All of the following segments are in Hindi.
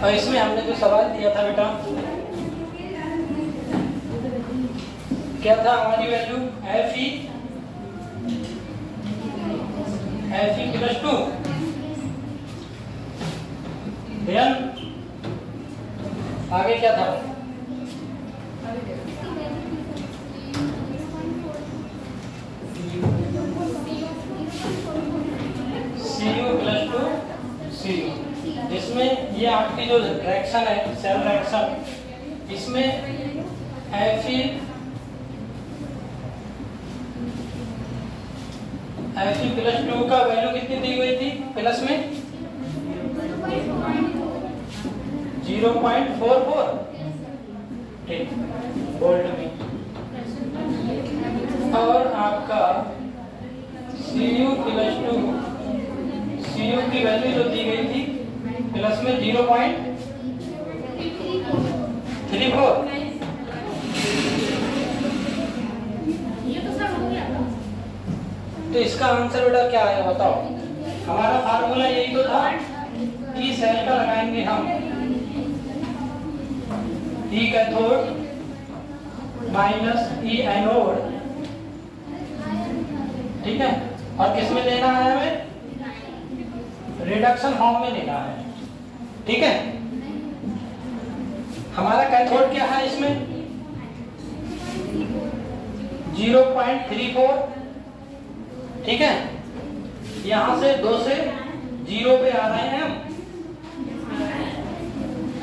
और इसमें हमने जो सवाल दिया था बेटा, क्या था हमारी वैल्यू? Fe +2, देन आगे क्या था? Cu +2 Cu, इसमें ये आपकी जो रिएक्शन है, सेल रिएक्शन, इसमें Fe +2 का वैल्यू कितनी दी गई थी? प्लस में 0.44, ठीक, वोल्ट में। और आपका Cu की वैल्यू जो दी गई थी प्लस में 0.34। तो इसका आंसर बेटा क्या आया बताओ? हमारा फार्मूला यही तो था, ई सेल का लगाएंगे हम, ई कैथोड माइनस ई एनोड, ठीक है। और किस में लेना है हमें? रिडक्शन फॉर्म में लेना है, ठीक है। हमारा कैथोड क्या है इसमें? 0.34, ठीक है। यहां से 2 से 0 पे आ रहे हैं हम,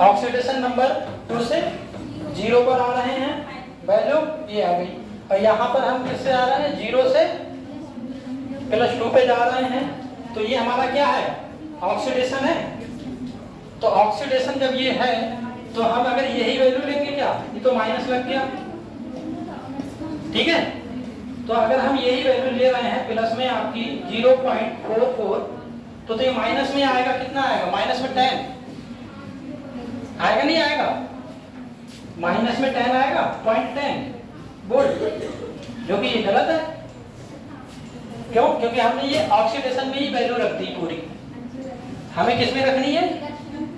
ऑक्सीडेशन नंबर 2 से 0 पर आ रहे हैं, वैल्यू ये आ गई। और यहाँ पर हम किससे आ रहे हैं? 0 से +2 पे जा रहे हैं। तो ये हमारा क्या है? ऑक्सीडेशन है। तो ऑक्सीडेशन जब ये है तो हम अगर यही वैल्यू लेंगे, क्या ये तो माइनस लग गया, ठीक है। तो अगर हम यही वैल्यू ले रहे हैं प्लस में आपकी 0.44, तो ये माइनस में आएगा, कितना आएगा? माइनस में 10 आएगा, नहीं आएगा? माइनस में 10 आएगा, 0.10 वोल्ट, जो कि ये गलत है। क्यों? क्योंकि हमने ये ऑक्सीडेशन में ही वैल्यू रख दी पूरी, हमें किस में रखनी है?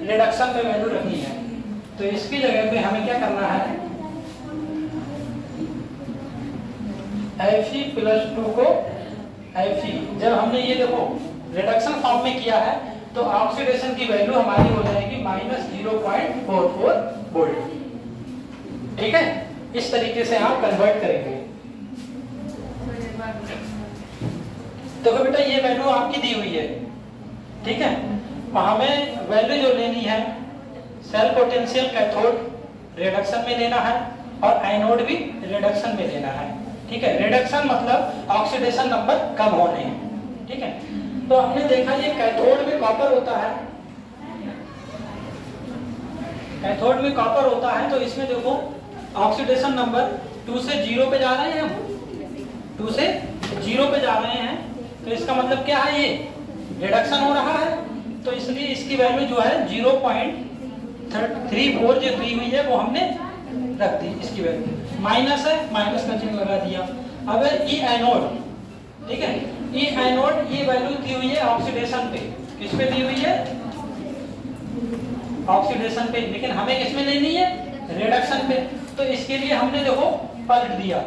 रिडक्शन पे वैल्यू रखनी है। तो इसकी जगह पे हमें क्या करना है? Fe +2 को Fe, जब हमने ये देखो रिडक्शन फॉर्म में किया है तो ऑक्सीडेशन की वैल्यू हमारी हो जाएगी -0.44 वोल्ट, ठीक है। इस तरीके से आप कन्वर्ट करेंगे। तो बेटा ये वैल्यू आपकी दी हुई है, ठीक है। हमें वैल्यू जो लेनी है, सेल पोटेंशियल कैथोड रिडक्शन में लेना है और एनोड भी रिडक्शन में लेना है, ठीक है। रिडक्शन मतलब ऑक्सीडेशन नंबर कम होने, ठीक है। तो हमने देखा ये कैथोड में कॉपर होता है, कैथोड में कॉपर होता है। तो इसमें देखो ऑक्सीडेशन नंबर 2 से 0 पे जा रहे हैं हम, 2 से 0 पे जा रहे हैं। तो इसका मतलब क्या है? ये रिडक्शन हो रहा है, तो इसलिए इसकी वैल्यू जो है 0.34 जो दी हुई है वो हमने रख दी। इसकी वैल्यू माइनस है, माइनस का चिन्ह लगा दिया। अगर ई एनोड, ठीक है, ई एनोड ये वैल्यू दी हुई है ऑक्सीडेशन पे, किस पे दी हुई है? ऑक्सीडेशन पे, लेकिन हमें किस में लेनी है? रिडक्शन पे। तो इसके लिए हमने देखो पलट दिया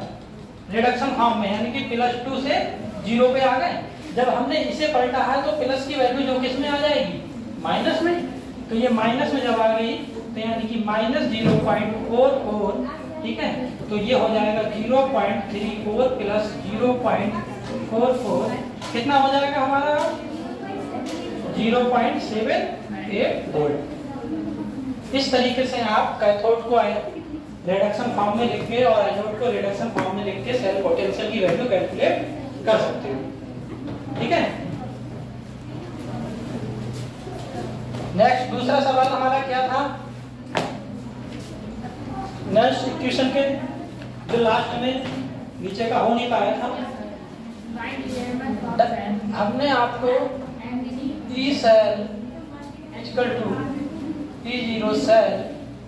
रिडक्शन फॉर्म में, यानी कि +2 से 0 पे आ गए। जब हमने इसे पलटा है तो प्लस की वैल्यू जो किस में आ जाएगी? माइनस में। तो ये माइनस में जब आ गई तो यानी कि -0.44, ठीक है। तो ये हो जाएगा 0.34 + 0.44, कितना हो जाएगा हमारा? 0.78 वोल्ट। इस तरीके से आप कैथोड को रिडक्शन फॉर्म में लिख के और एनोड को रिडक्शन फॉर्म में लिख के सेल पोटेंशियल की वैल्यू कैलकुलेट कर सकते हो, ठीक है। नेक्स्ट दूसरा सवाल हमारा क्या था? नेक्स्ट इक्वेशन के जो लास्ट में नीचे का हो नहीं पाया था, हमने आपको E cell = E0 cell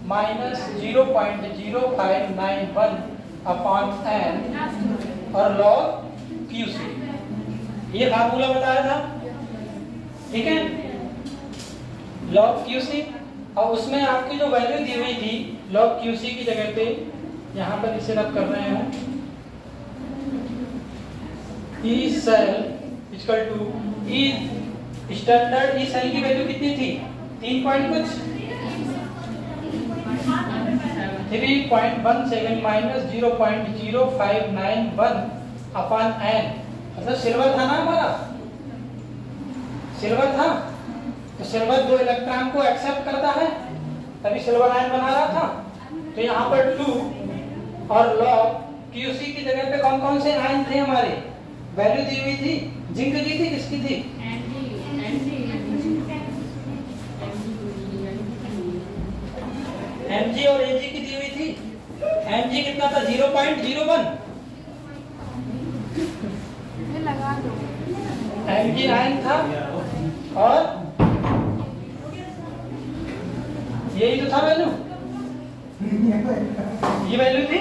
-0.0591/n और log QC, ये फार्मूला बताया था। ठीक है, log QC। और उसमें आपकी जो वैल्यू दी हुई थी log QC की जगह पे यहाँ पर इसे रख कर रहे हैं E cell equal to E standard E cell की वैल्यू कितनी थी 3 पॉइंट कुछ 3.17 माइनस 0.0591 अपॉन n, मतलब सिल्वर था ना हमारा, सिल्वर था तो सिल्वर 2 इलेक्ट्रॉन को एक्सेप्ट करता है तभी सिल्वर आयन बना रहा था। तो यहाँ पर 2 और log QC की जगह पे कौन कौन से आयन थे हमारे, वैल्यू दी हुई थी, जिंक की थी, किसकी थी, Mg और Ag की दी हुई थी। Mg कितना था 0.01, Mg आयन था और यही तो था वैल्यू, ये वैल्यू थी।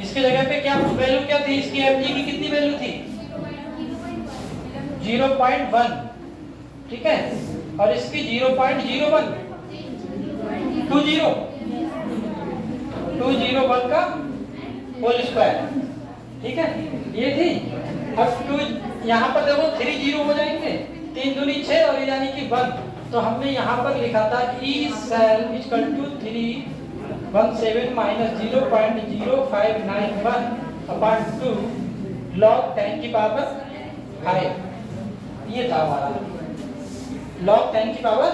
इसकी जगह पे क्या वैल्यू क्या थी, इसकी Mg की कितनी वैल्यू थी 0.1, ठीक है, और इसकी 0.01 201 का होल स्क्वायर, ठीक है, ये थी। अब 2 यहाँ पर देखो 3 0 हो जाएंगे, 3 दूनी 6 और यानी कि 1, तो हमने यहाँ पर लिखा था E cell equal to 317 minus 0.0591 upon 2 log 10 की पावर 5, ये था हमारा log 10 की पावर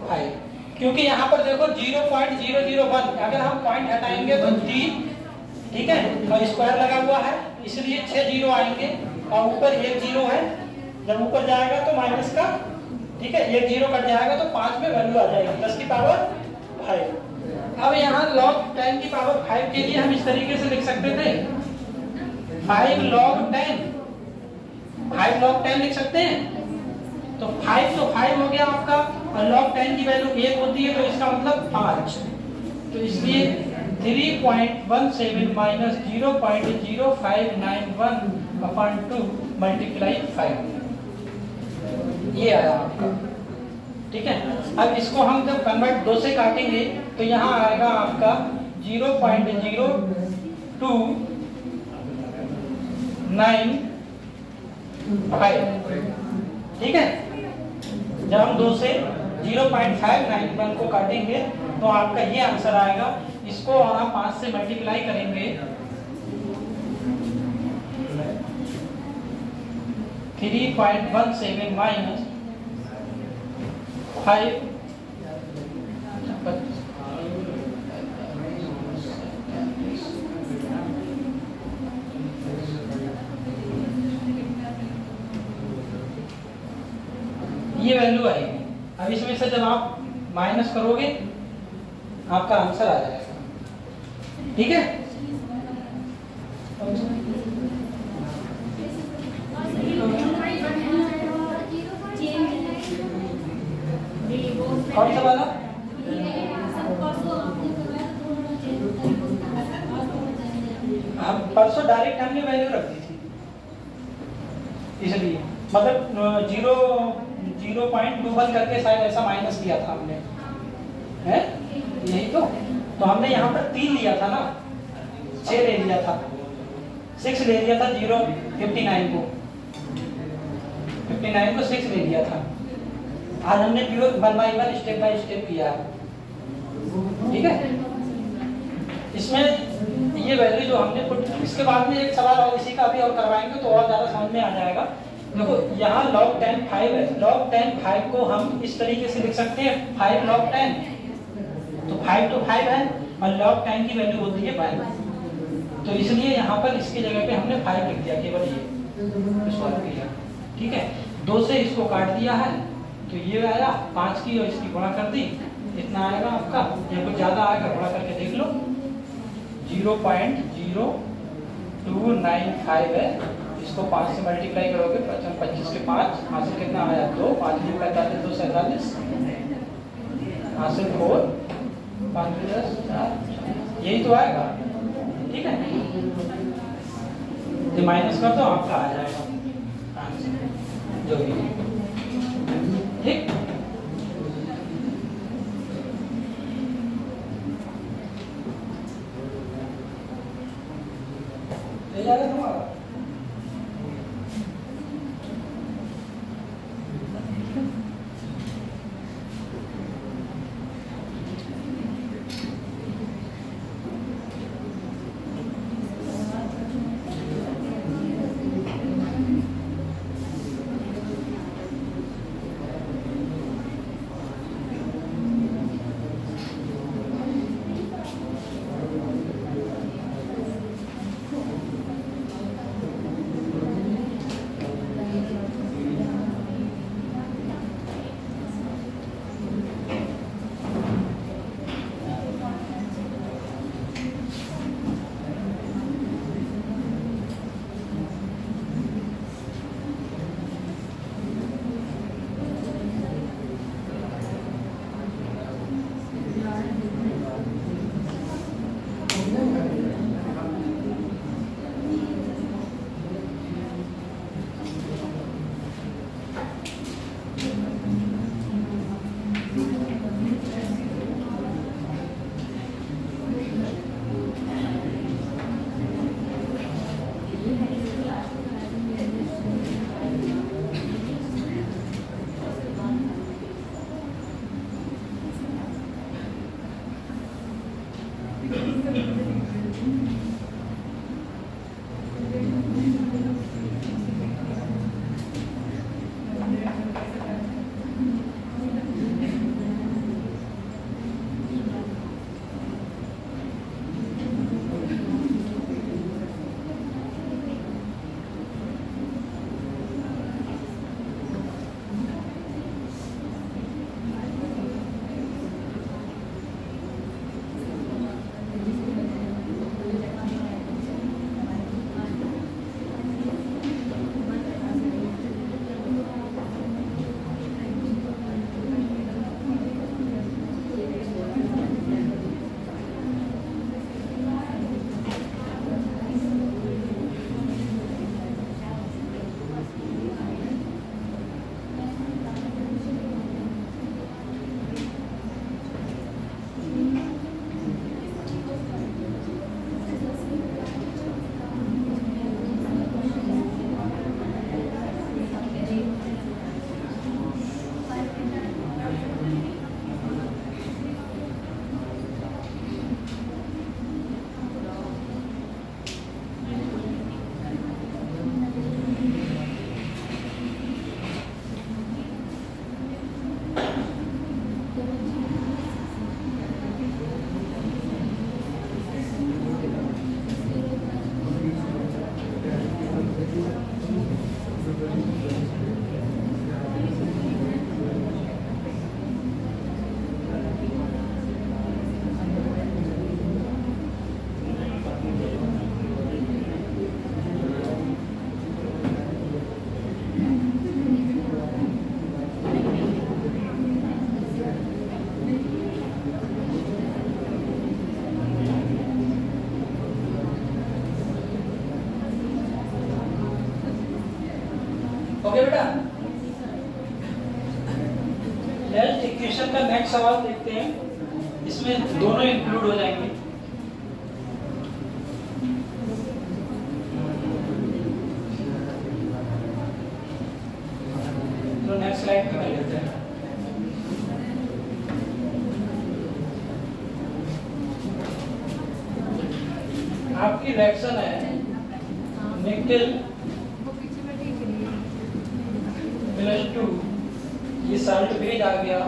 5। क्योंकि यहाँ पर देखो 0.001 अगर हम पॉइंट हटाएंगे तो 3, ठीक है, और स्क्वायर लगा हुआ है इसलिए 6 0 आएंगे और ऊपर 1 0 है, जब ऊपर जाएगा तो माइनस का, ठीक है, 1 0 कट जाएगा तो 5 में वैल्यू आ जाएगी 10 की पावर 5। अब यहाँ log 10 की पावर 5 के लिए हम इस तरीके से लिख सकते थे 5 log 10 लिख सकते हैं। तो 5 तो 5 हो गया आपका और log 10 की वैल्यू 1 होती है तो इसका मतलब 5, तो इसलिए 3.17 माइनस 0.0591 अपॉन 2 मल्टीप्लाई 5, ये आया आपका, ठीक है। अब इसको हम जब कन्वर्ट 2 से काटेंगे तो यहाँ आएगा आपका 0.0295, ठीक है। जब हम 2 से 0.591 को काटेंगे तो आपका ये आंसर आएगा। इसको और हम 5 से मल्टीप्लाई करेंगे 3.17 माइनस 5, ये वैल्यू आएगी। अब इसमें से जब आप माइनस करोगे आपका आंसर आ जाएगा, ठीक है। कौन सा वाला, हम परसों डायरेक्ट हमने वैल्यू रख दी थी इसलिए, मतलब 0.21 करके शायद ऐसा माइनस किया था हमने, है यही तो हमने यहाँ पर 3 लिया था ना, 6 ले लिया था, 6 ले लिया था 0.59 को 6 ले लिया था। आज हमने pure 1 by 1 step by step किया है, ठीक है। इसमें ये वैल्यू जो हमने पुट, इसके बाद में एक सवाल और इसी का भी और करवाएंगे तो और ज्यादा समझ में आ जाएगा। देखो यहाँ log 10 5 है, log 10 5 को हम इस तरीके से लिख सकते हैं 5 log 10, तो 5 तो 5 है और log 10 की वैल्यू होती है 5, तो इसलिए यहाँ पर इसकी जगह पे हमने 5 लिख दिया, केवल ये सॉल्व किया, ठीक है। 2 से इसको काट दिया है तो ये आया 5 की और इसकी गुणा कर दी, इतना आएगा आपका, या कुछ ज्यादा आएगा गुणा करके देख लो, 0.0295 है। इसको 5 से मल्टीप्लाई करोगे 25 के 5 हासिल कितना आया 2, 5 में 45 2 47 हासिल 4 5 10 4, यही तो आएगा, ठीक है। तो माइनस कर दो आपका आ जाएगा आंसर जो भी है। ओके बेटा, नेक्स्ट इक्वेशन का नेक्स्ट सवाल देखते हैं। इसमें दोनों इंक्लूड हो जाएंगे। तो नेक्स्ट स्लाइड पे कर लेते हैं। आपकी रिएक्शन है निकेल +2, ये साल्ट बेज आ गया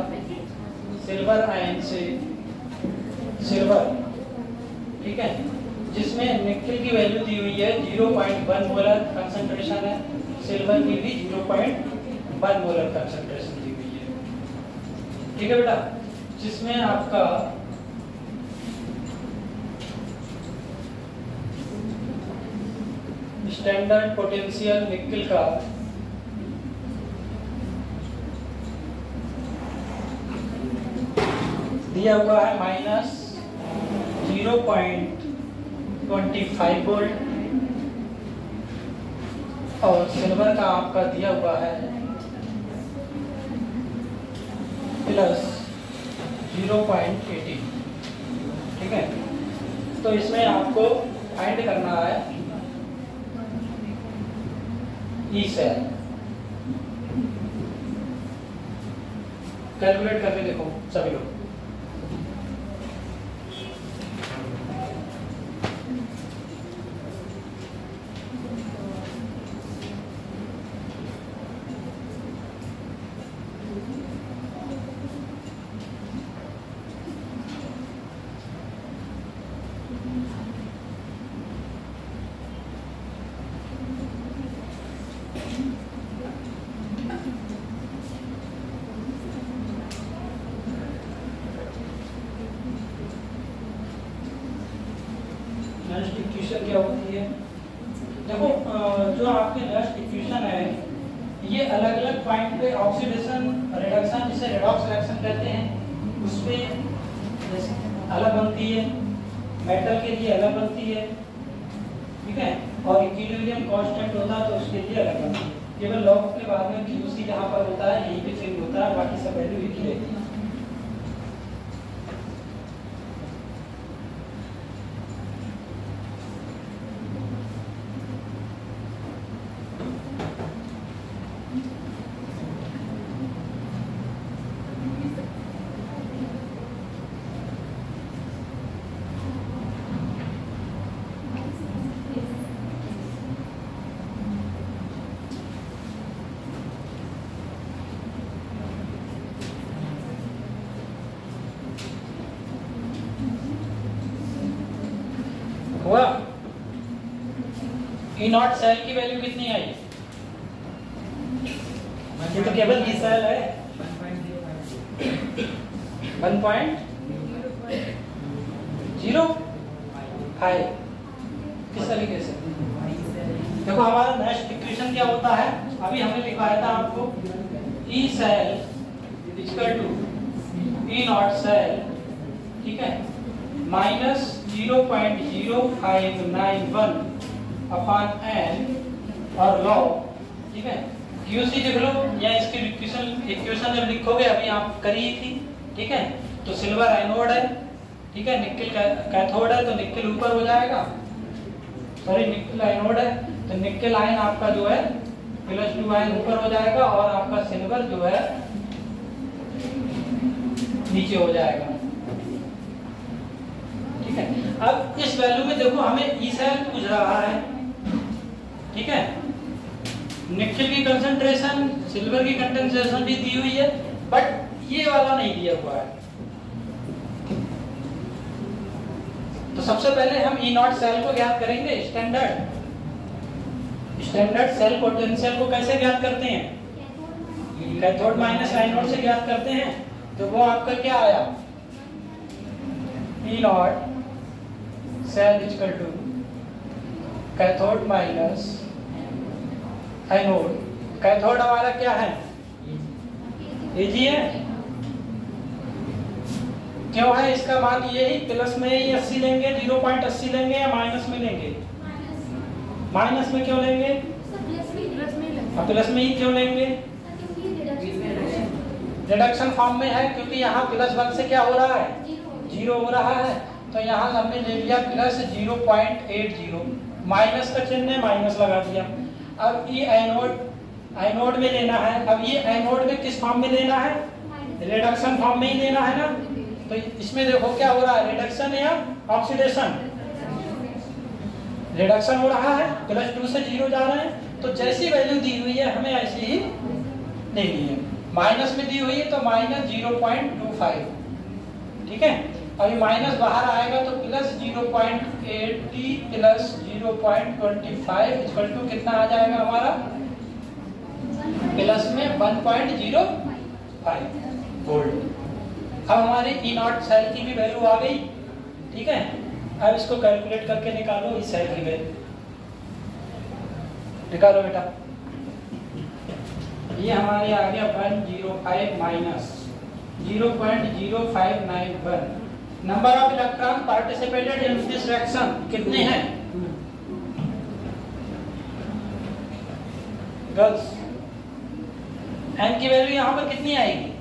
सिल्वर आयन से सिल्वर, ठीक है, जिसमें निकेल की वैल्यू दी हुई है 0.1 मोलर कंसंट्रेशन है, सिल्वर की भी 0.1 मोलर कंसंट्रेशन दी हुई है, ठीक है बेटा, जिसमें आपका स्टैंडर्ड पोटेंशियल निकेल का दिया हुआ है -0.25 वोल्ट और सिल्वर का आपका दिया हुआ है +0.18, ठीक है। तो इसमें आपको फाइंड करना है ई सेल, कैलकुलेट करके देखो सभी लोग। नेक्स्ट इक्वेशन क्या होती है? देखो जो आपके नेक्स्ट इक्वेशन है ये अलग अलग पॉइंट पे ऑक्सीडेशन रिडक्शन, जिसे रेडॉक्स रिएक्शन कहते हैं, उस पे अलग बनती है, मेटल के लिए अलग बनती है, ठीक है, और इक्विलिब्रियम कांस्टेंट होता है तो उसके लिए अलग बनती है। केवल लॉग के बाद में क्यूसी जहाँ पर होता है यहीं पे चेंज होता है, बाकी सब वैल्यू एक ही रहती है। हुआ। ई नॉट सेल की वैल्यू कितनी आई? ये तो केवल ई सेल है 1.05। किस तरीके से? देखो हमारा नेक्स्ट इक्वेशन क्या होता है, अभी हमने लिखवाया था आपको E cell equal to E naught cell, ठीक है, माइनस 0.0591 अपॉन एन और लॉग, ठीक है। क्यूसी लिख लो या इसकी इक्वेशन जब लिखोगे अभी आप करी थी, ठीक है। तो सिल्वर एनोड है, ठीक है, निकल कैथोड है, तो निकल ऊपर हो जाएगा, सॉरी निकल एनोड है, तो निकल आयन आपका जो है +2 आयन ऊपर हो जाएगा और आपका सिल्वर जो है नीचे हो जाएगा, ठीक है। अब इस वैल्यू में देखो हमें ई सेल पूछ रहा है, ठीक है। निकल की कंसंट्रेशन, सिल्वर की कंसंट्रेशन भी दी हुई है, बट ये वाला नहीं दिया हुआ है। तो सबसे पहले हम ई नॉट सेल को ज्ञात करेंगे। स्टैंडर्ड सेल पोटेंशियल को कैसे ज्ञात करते हैं? कैथोड माइनस एनोड से ज्ञात करते हैं। तो वो आपका क्या आया? E naught cell equal to cathode minus anode. Cathode हमारा क्या है? Ag है। क्यों है इसका मान यही? प्लस में ही 80 लेंगे, 0.80 लेंगे या माइनस में लेंगे? माइनस में क्यों लेंगे? प्लस में ही क्यों लेंगे? रिडक्शन फॉर्म में है, क्योंकि यहाँ +1 से क्या हो रहा है? 0 हो रहा है। तो यहाँ हमने ले लिया +0.80, माइनस का चिन्ह है, माइनस लगा दिया। अब ये एनोड में लेना है। अब ये एनोड में किस फॉर्म में लेना है? रिडक्शन फॉर्म में ही लेना है ना। तो इसमें देखो क्या हो रहा है, रिडक्शन या ऑक्सीडेशन? रिडक्शन हो रहा है, +2 से 0 जा रहे हैं। तो जैसी वैल्यू दी हुई है हमें ऐसी ही लेनी है। माइनस में दी हुई है तो -0.25, ठीक है। अभी माइनस बाहर आएगा तो +0.80 + 0.25 इक्वल टू कितना आ जाएगा हमारा? प्लस में 1.05 वोल्ट। अब हमारे ई नॉट सेल की भी वैल्यू आ गई, ठीक है। अब इसको कैलकुलेट करके निकालो इस सेल की वैल्यू। निकालो बेटा। ये हमारे आ गया 105 minus 0.0591। Number of electron participated in this reaction कितने हैं गर्ल्स? एन की वैल्यू यहाँ पर कितनी आएगी?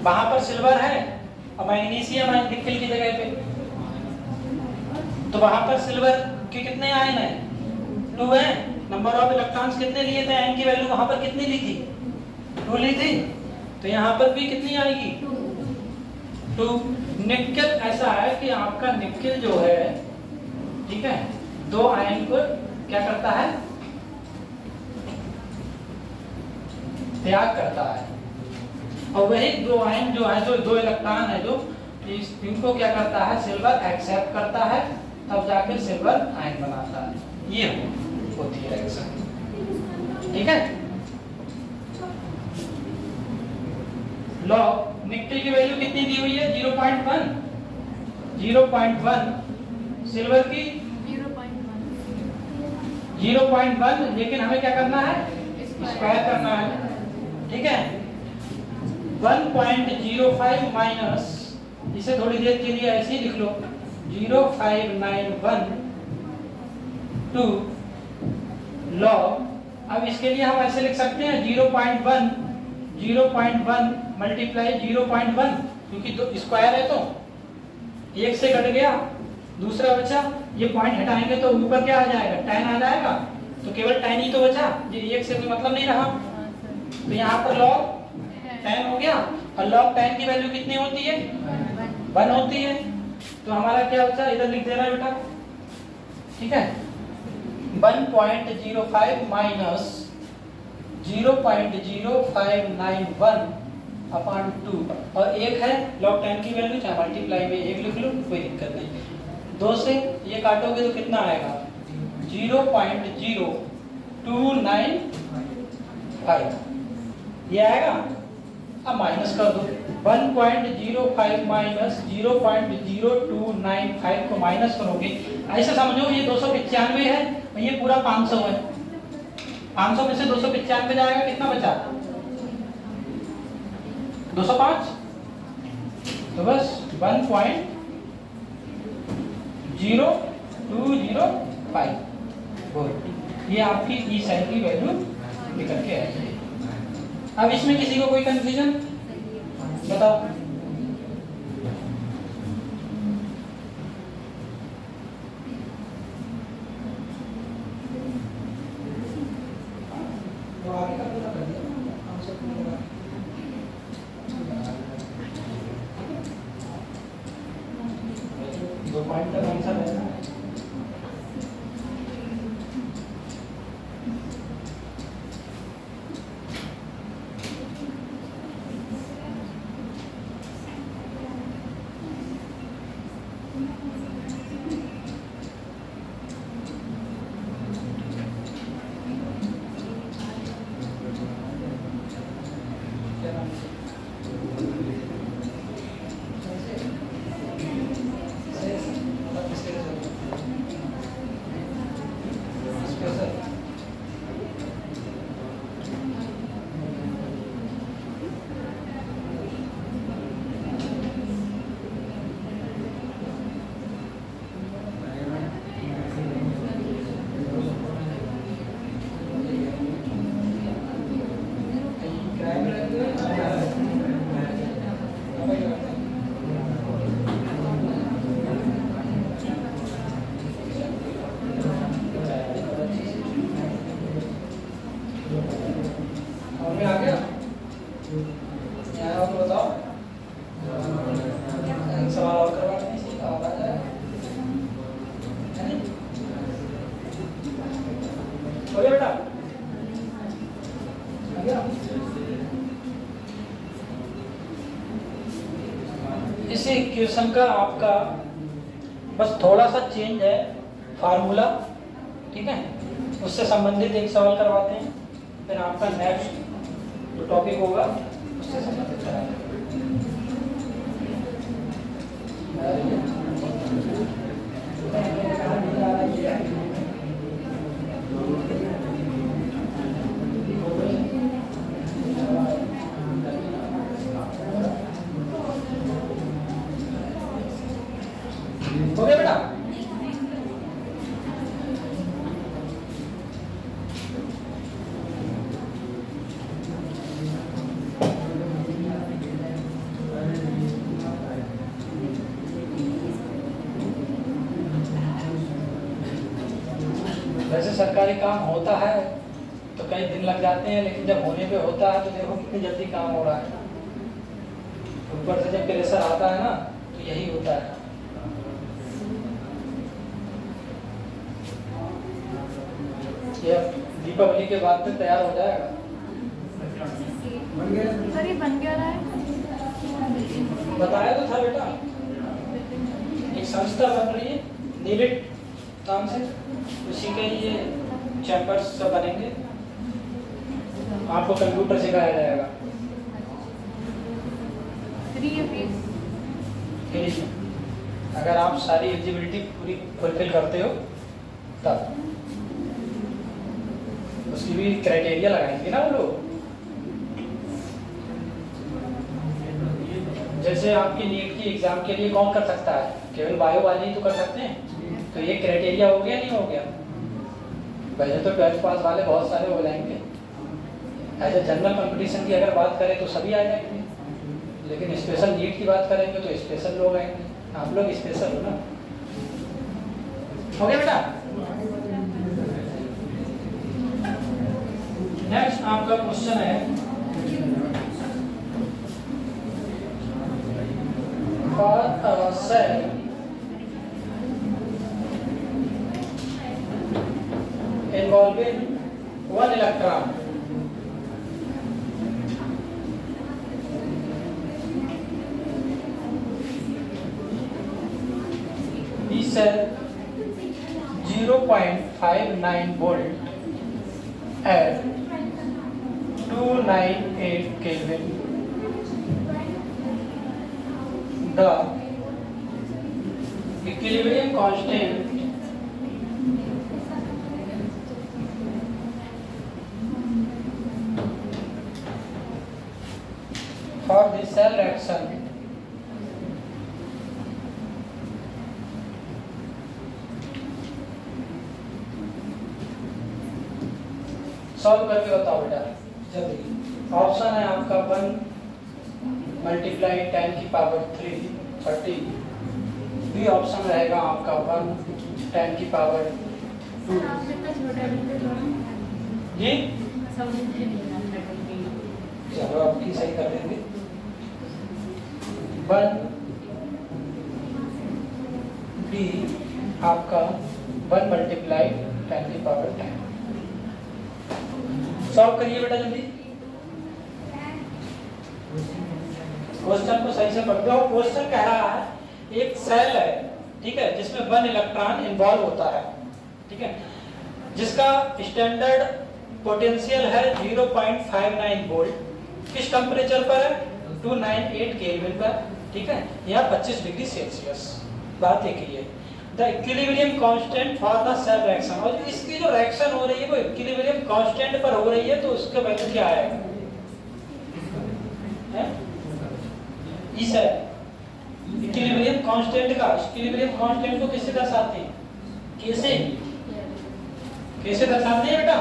वहां पर सिल्वर है और मैग्नीशियम है निकल की जगह पे, तो वहां पर सिल्वर के कितने आयन है? 2 है। नंबर ऑफ इलेक्ट्रॉन्स कितने लिए थे? एन की वैल्यू वहां पर कितनी ली थी? 2 ली थी। तो यहाँ पर भी कितनी आएगी? 2। निकल ऐसा है कि आपका निकल जो है, ठीक है, 2 आयन को क्या करता है? त्याग करता है। और वही 2 आयन जो है, जो 2 इलेक्ट्रॉन है, जो इनको क्या करता है? सिल्वर एक्सेप्ट करता है, तब जाकर सिल्वर आयन बनाता है। ये होती है रिएक्शन, ठीक है। लॉग निकल की वैल्यू कितनी दी हुई है? 0.1। सिल्वर की 0.1, लेकिन हमें क्या करना है? स्क्वायर करना है, ठीक है। 1.05 माइनस, इसे थोड़ी देर के लिए ऐसे ही लिख लो, 0.592 लॉग। अब इसके लिए हम ऐसे लिख सकते हैं 0.1 मल्टीप्लाई 0.1, क्योंकि तो स्क्वायर है तो 1 से कट गया, दूसरा बचा। ये पॉइंट हटाएंगे तो ऊपर क्या आ जाएगा? 10 आ जाएगा। तो केवल 10 ही तो बचा, ये 1 से कोई मतलब नहीं रहा। तो यहाँ पर log 10 हो गया। और log 10 की वैल्यू कितनी होती है? 1 होती है। तो हमारा क्या बचा? इधर लिख दे रहा है बेटा, ठीक है। 1.05 माइनस 0.0591 अपॉन 2 और एक है log 10 की वैल्यू, चाहे मल्टीप्लाई में एक लिख लो कोई दिक्कत नहीं। 2 से ये काटोगे तो कितना आएगा 0.0295 ये आएगा। अब माइनस कर दो 1.05 माइनस 0.0295 को माइनस करोगे, ऐसे समझो ये 295 है और ये पूरा 500 है। 500 में से 295 जाएगा, कितना बचा 205, तो बस 1.0205 ये आपकी ई साइन की वैल्यू निकल के आएगी। अब इसमें किसी को कोई कंफ्यूजन बताओ? दो पॉइंट का आंसर है। इस इक्वेशन का आपका बस थोड़ा सा चेंज है फार्मूला, ठीक है, उससे संबंधित एक सवाल करवाते हैं, फिर आपका नेक्स्ट जो टॉपिक होगा उससे संबंधित कराएंगे। हो गया बेटा? वैसे सरकारी काम होता है तो कई दिन लग जाते हैं, लेकिन जब होने पे होता है तो देखो कितनी जल्दी काम हो रहा है। ऊपर से जब प्रेशर आता है ना तो यही होता है। ये दीपावली के बाद में तैयार हो जाएगा। सर ये बन गया रहा है? बताया तो था बेटा, एक संस्था बन रही है नीलिट नाम से, उसी के ये चैम्बर्स सब बनेंगे, आपको कंप्यूटर सिखाया जाएगा फ्री में, अगर आप सारी एलिजिबिलिटी पूरी फुलफिल करते हो तब। उसकी भी क्राइटेरिया लगाएंगे ना वो लोग, जैसे आपकी नीट की एग्जाम के लिए कौन कर सकता है, केवल बायो वाले ही तो कर सकते हैं, तो ये क्राइटेरिया हो गया नहीं हो गया? वैसे तो 12th पास वाले बहुत सारे हो जाएंगे, एज ए जनरल कंपटीशन की अगर बात करें तो सभी आ जाएंगे, लेकिन स्पेशल नीट की बात करेंगे तो स्पेशल लोग आएंगे। आप लोग स्पेशल हो ना? हो गया बेटा? नेक्स्ट आपका क्वेश्चन है for a cell involving 1 electron cell 0.59 volt at 298 Kelvin. The equilibrium constant for the cell reaction solve करके बताओ बेटा जल्दी। ऑप्शन है आपका 1 मल्टीप्लाई 10 की पावर 3 30। बी ऑप्शन रहेगा आपका 1 10 की पावर 2 जी। चलो आपकी सही कर देंगे। 1 बी आपका 1 मल्टीप्लाई 10 की पावर 10। सॉल्व करिए बेटा जल्दी। क्वेश्चन को सही से पढ़ दो। क्वेश्चन कह रहा है एक सेल है, ठीक है, जिसमें 1 इलेक्ट्रॉन इन्वॉल्व होता है, ठीक है, जिसका स्टैंडर्ड पोटेंशियल है 0.59 वोल्ट। किस टेम्परेचर पर है? 298 केल्विन पर, ठीक है, या 25 डिग्री सेल्सियस। बात एक ही है। The equilibrium constant for the cell reaction, और इसकी जो रिएक्शन हो रही है वो इक्विलिब्रियम कांस्टेंट पर हो रही है, तो उसका वैल्यू क्या आएगा? इस इक्विलिब्रियम कांस्टेंट का, इक्विलिब्रियम कांस्टेंट को किससे दर्शाते हैं? कैसे कैसे दर्शाते हैं बेटा?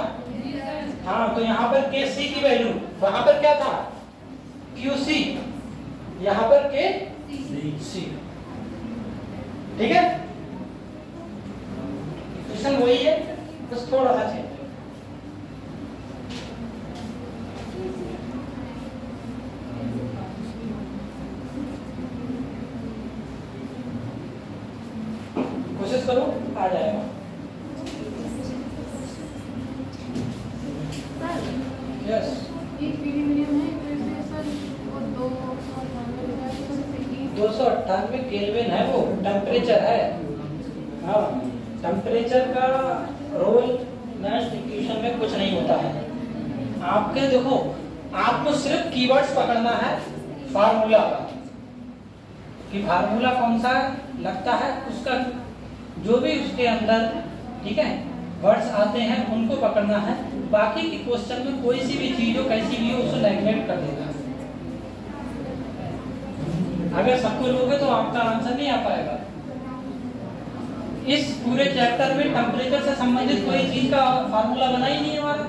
हाँ, तो यहाँ पर के सी की वैल्यू, वहां पर क्या था? क्यू सी, यहाँ पर के सी, ठीक है। क्वेश्चन वही है, बस थोड़ा सा चेंज। कोशिश करो, आ जाएगा। यस, 298 केल्विन है, वो टेम्परेचर है। हाँ, टेम्परेचर का रोल नेक्स्ट इक्वेशन में कुछ नहीं होता है। आपके देखो, आपको सिर्फ कीवर्ड्स पकड़ना है फार्मूला का, कि फार्मूला कौन सा लगता है, उसका जो भी उसके अंदर, ठीक है, वर्ड्स आते हैं उनको पकड़ना है। बाकी के क्वेश्चन में कोई सी भी चीज हो, कैसी भी हो, उसको नेग्लेक्ट कर देना। अगर सबको लोगे तो आपका आंसर नहीं आ पाएगा। इस पूरे चैप्टर में टेम्परेचर से संबंधित कोई चीज का फार्मूला बना ही नहीं है हमारा।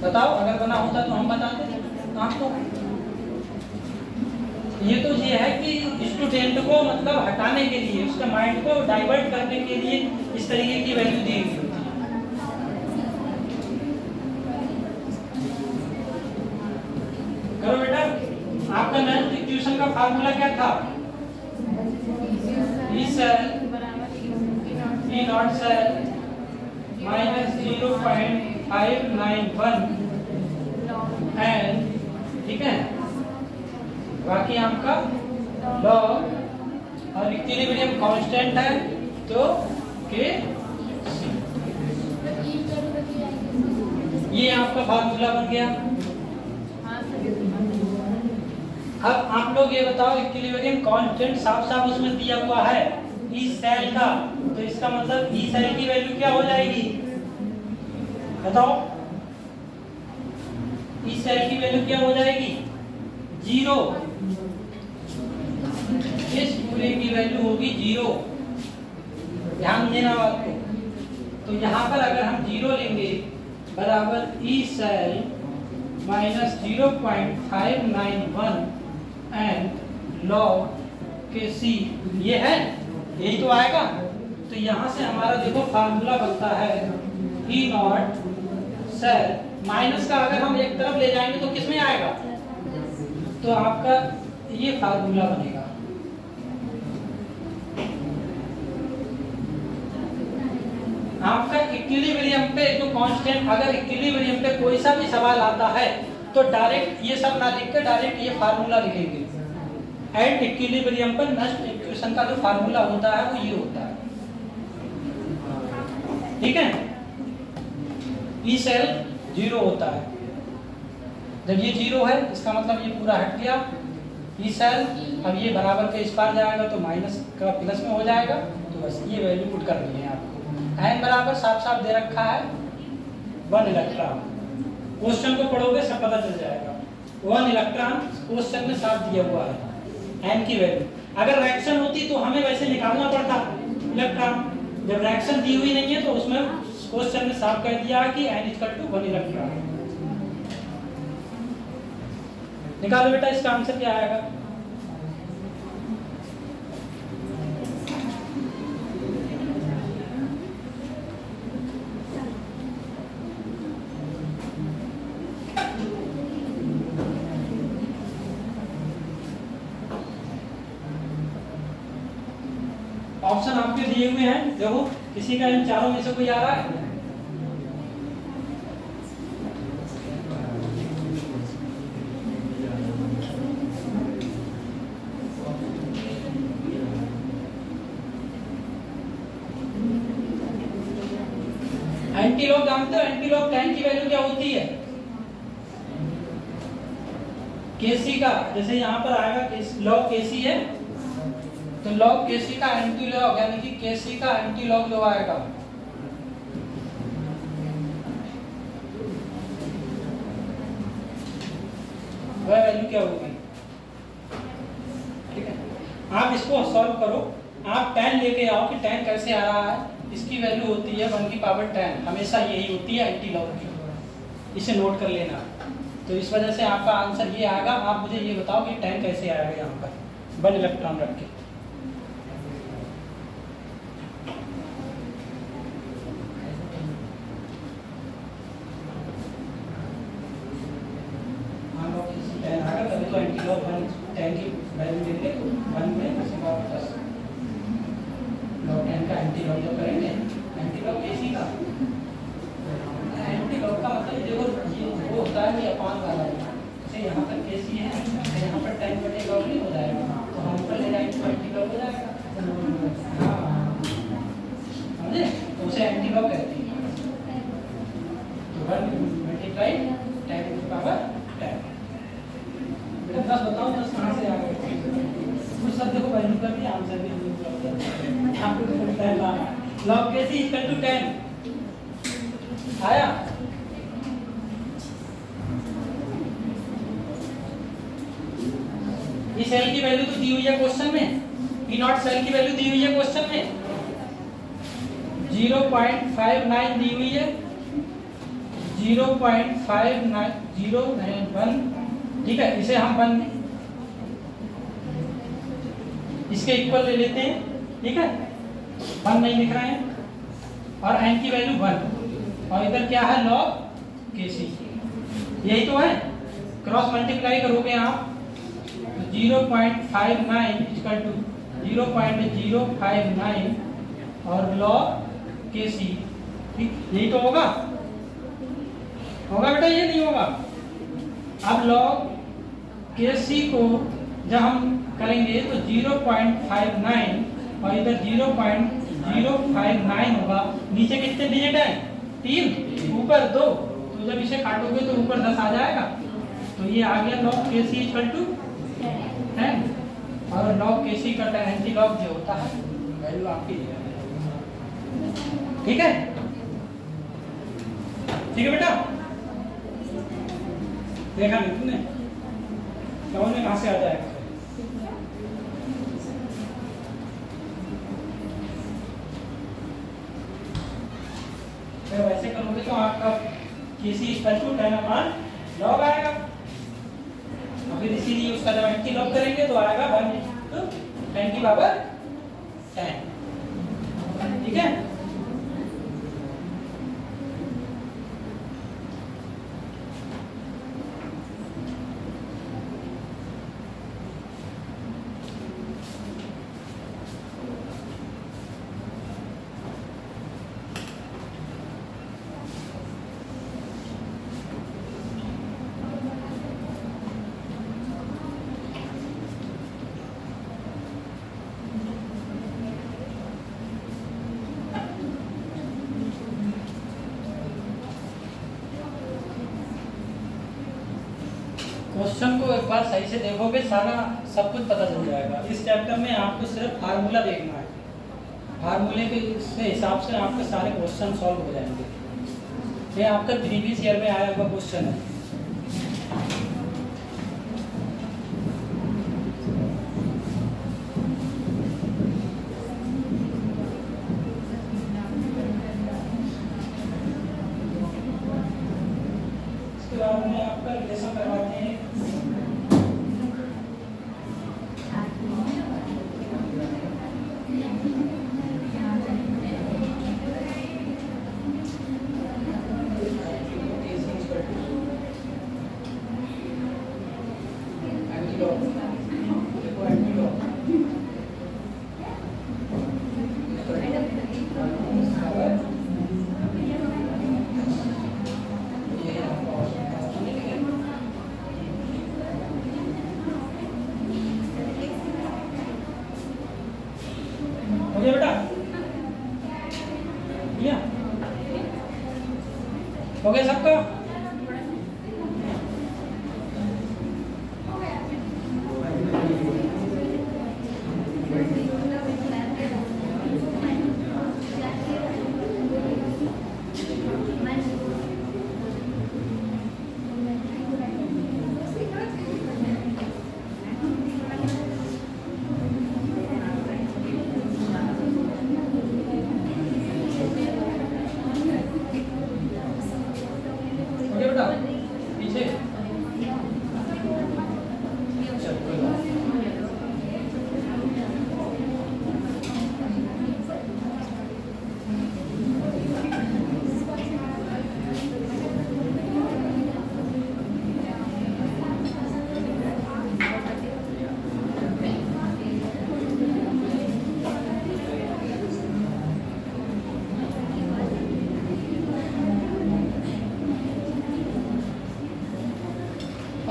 बताओ, अगर बना होता तो हम बताते आपको। ये तो ये है कि स्टूडेंट को मतलब हटाने के लिए, उसके माइंड को डाइवर्ट करने के लिए इस तरीके की वैल्यू दी गई होती है। करो बेटा। आपका नेक्स्ट इक्वेशन का फार्मूला क्या था? E cell E naught cell minus 0.591 and, ठीक है, बाकी आपका लॉग, और इक्विलिब्रियम कांस्टेंट है तो के सी। ये आपका फार्मूला बन गया। अब आप लोग ये बताओ, इक्विलिब्रियम कांस्टेंट साफ साफ उसमें दिया हुआ है ई सेल का, तो इसका मतलब ई सेल की वैल्यू क्या हो जाएगी? बताओ, ई सेल की वैल्यू क्या हो जाएगी? 0। इस पूरे की वैल्यू होगी 0। ध्यान देना बात को। तो यहाँ पर अगर हम 0 लेंगे बराबर E cell minus 0.591 and log K C, ये है, यही तो आएगा। तो यहाँ से हमारा देखो फार्मूला बनता है ई नॉट सेल, माइनस का अगर हम एक तरफ ले जाएंगे तो किसमें आएगा? तो आपका ये फार्मूला बनेगा। आपका इक्विलिब्रियम पे जो कांस्टेंट, अगर इक्विलिब्रियम पे कोई सा भी सवाल आता है तो डायरेक्ट ये सब ना लिख के डायरेक्ट ये फार्मूला लिखेंगे। एंड इक्विलिब्रियम पर नेक्स्ट इक्वेशन का जो फार्मूला होता है वो ये होता है। ठीक है, ई सेल 0 होता है। जब ये 0 है इसका मतलब ये पूरा हट गया ई सेल। अब ये बराबर के इस पार जाएगा तो माइनस का प्लस में हो जाएगा, तो बस ये वैल्यू पुट कर दी है आपको। एन बराबर साफ साफ दे रखा है 1 इलेक्ट्रॉन। क्वेश्चन को पढ़ोगे सब पता चल जाएगा। 1 इलेक्ट्रॉन क्वेश्चन में साफ दिया हुआ है एन की वैल्यू। अगर रिएक्शन होती तो हमें वैसे निकालना पड़ता इलेक्ट्रॉन। जब रिएक्शन दी हुई नहीं है तो उसमें क्वेश्चन में साफ कह दिया कि n = 1 इलेक्ट्रॉन। निकालो बेटा, इसका आंसर क्या आएगा? ऑप्शन आपके दिए हुए हैं, देखो किसी का इन चारों में से कोई आ रहा है? एंटीलॉग जानते हो? एंटीलॉग 10 की वैल्यू क्या होती है? केसी का, जैसे यहाँ पर आएगा लॉग केसी है तो लॉग केसी का एंटीलॉग यानी कि केसी का एंटीलॉग जो आएगा वह वैल्यू क्या होगी? ठीक है, आप इसको सॉल्व करो। आप 10 लेके आओ कि 10 कैसे आ रहा है। इसकी वैल्यू होती है 1⁻10, हमेशा यही होती है एंटीलॉग की, इसे नोट कर लेना। तो इस वजह से आपका आंसर ये आएगा। आप मुझे ये बताओ कि 10 कैसे आएगा यहाँ पर 1 इलेक्ट्रॉन रख के। तो एंटीलॉग 10 की वैल्यू देंगे तो 1 में लॉग 10 का एंटीलॉग जो करेंगे, एंटीलॉग केसी का एंटीलॉग का मतलब देखो ये वो होता है कि अपान वाला है। जैसे यहाँ पर केसी है तो यहाँ पर 10/log नहीं हो जाएगा, तो हम ऊपर ले जाएंगे तो एंटीलॉग हो जाएगा। समझे? तो उसे एंटीलॉग कहते हैं। तो 1 × 10⁻10। बस बताओ 10 कहाँ से आ गए? कुछ सब देखो वैल्यू कर दिया, आंसर भी आपको तो टाइम लगा। लॉग केसी = 10 आया। ये सेल की वैल्यू तो दी हुई है क्वेश्चन में, P0 सेल की वैल्यू दी हुई है क्वेश्चन में 0.59 दी हुई है, 0.5901। ठीक है, इसे हम 1 इसके इक्वल ले लेते हैं। ठीक है, 1 नहीं लिख रहे हैं और n की वैल्यू 1 और इधर क्या है लॉग केसी, यही तो है। क्रॉस मल्टीप्लाई करोगे आप तो 0.59 = 0.059 और लॉग केसी। ठीक, यही तो होगा बेटा, ये नहीं होगा। अब लॉग केसी को जब हम करेंगे तो 0.59 और इधर 0.059 होगा। नीचे कितने डिजिट हैं? 3, ऊपर 2। तो जब इसे काटोगे तो ऊपर 10 आ जाएगा। तो ये आ गया लॉग केसी = 10 और लॉग केसी का एंटीलॉग जो होता है वैल्यू आपकी। ठीक है, ठीक है बेटा, देखा नहीं तुमने? समझ में कहाँ से आ जाएगा? वैसे करोगे तो आपका केसी = 10/log आएगा। और फिर इसीलिए उसका जब एंटीलॉग करेंगे तो आएगा 1 × 10⁻10। ठीक है, क्वेश्चन को एक बार सही से देखोगे सारा सब कुछ पता चल जाएगा। इस चैप्टर में आपको सिर्फ फार्मूला देखना है, फार्मूले के हिसाब से आपके सारे क्वेश्चन सॉल्व हो जाएंगे। ये आपका प्रीवियस ईयर में आया हुआ क्वेश्चन है। इसके बाद में आपका रिलेशन करवाते हैं। हो गया बेटा? हो गया सबका? पीछे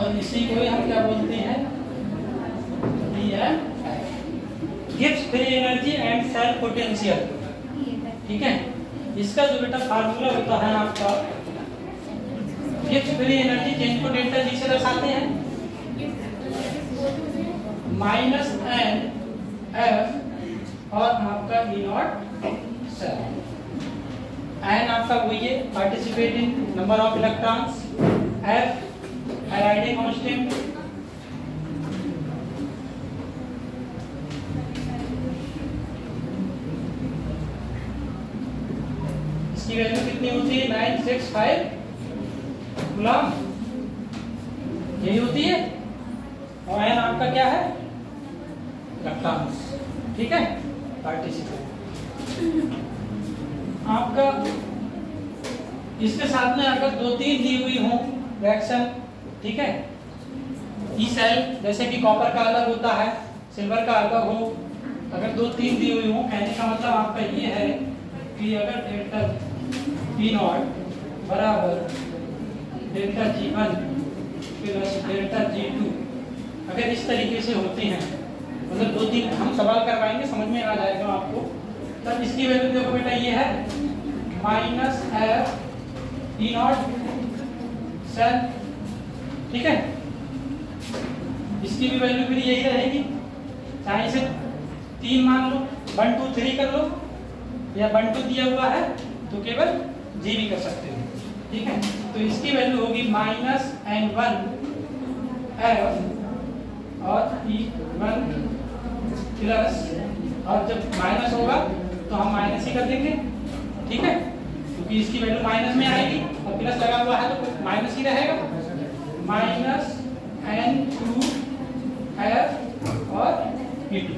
और इसी को हम क्या बोलते हैं? Gibbs free energy and cell potential. ठीक है, इसका जो बेटा फार्मूला होता है आपका गिब्स फ्री एनर्जी चेंज को डेल्टा जी से दर्शाते हैं, माइनस एन एफ और आपका ई नॉट सेल। एन आपका वही है participating number of electrons, F Faraday constant, इसकी वैल्यू कितनी होती है? 965 कूलम, यही होती है। और एन आपका क्या है? इलेक्ट्रॉन्स। ठीक है, पार्टिसिपेट आपका। इसके साथ में अगर 2-3 दी हुई हो रिएक्शन, ठीक है, ई सेल जैसे कि कॉपर का अलग होता है, सिल्वर का अलग हो, अगर 2-3 दी हुई हो, कहने का मतलब आपका ये है कि अगर डेल्टा पी नॉट बराबर delta G1 plus delta G2 अगर इस तरीके से होती हैं, मतलब 2-3 हम सवाल करवाएंगे, समझ में आ जाएगा आपको। तब इसकी वैल्यू देखो बेटा, ये है minus F E naught cell. ठीक है, इसकी भी वैल्यू फिर यही रहेगी, चाहे इसे 3 मान लो, 1 2 3 कर लो, या 1 2 दिया हुआ है तो केवल जी भी कर सकते हो। ठीक है, तो इसकी वैल्यू होगी माइनस N1 F और E1 प्लस, और जब माइनस होगा तो हम माइनस ही कर देंगे। ठीक है, क्योंकि इसकी वैल्यू माइनस में आएगी और प्लस लगा हुआ है तो माइनस ही रहेगा। माइनस N2 F और E2,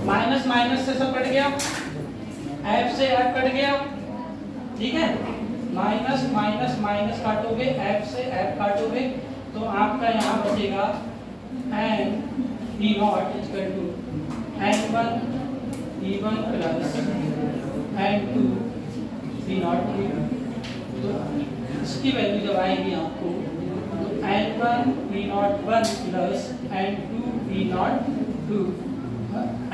माइनस माइनस से सब कट गया, F से F कट गया। ठीक है, माइनस माइनस माइनस काटोगे, F से F काटोगे तो आपका यहाँ बचेगा N E naught equal to N1 E1 plus N2 E naught E2। तो इसकी वैल्यू जब आएगी आपको तो N1 E not 1 plus N2 E not 2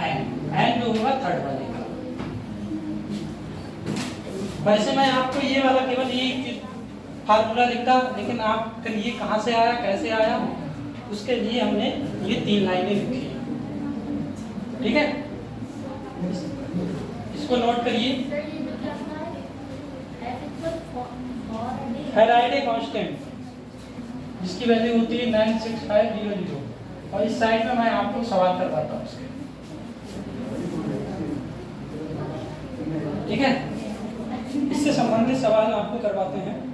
N जो होगा थर्ड वाले का। वैसे मैं आपको ये वाला केवल एक फार्मूला लिखा, लेकिन आपके लिए कहाँ से आया, कैसे आया, उसके लिए हमने ये 3 लाइनें लिखी। ठीक है, इसको नोट करिए। फैराडे कांस्टेंट जिसकी वैल्यू होती है 96500, और इस साइड में मैं आपको सवाल करवाता हूँ उसके। ठीक है, इससे संबंधित सवाल आपको करवाते हैं।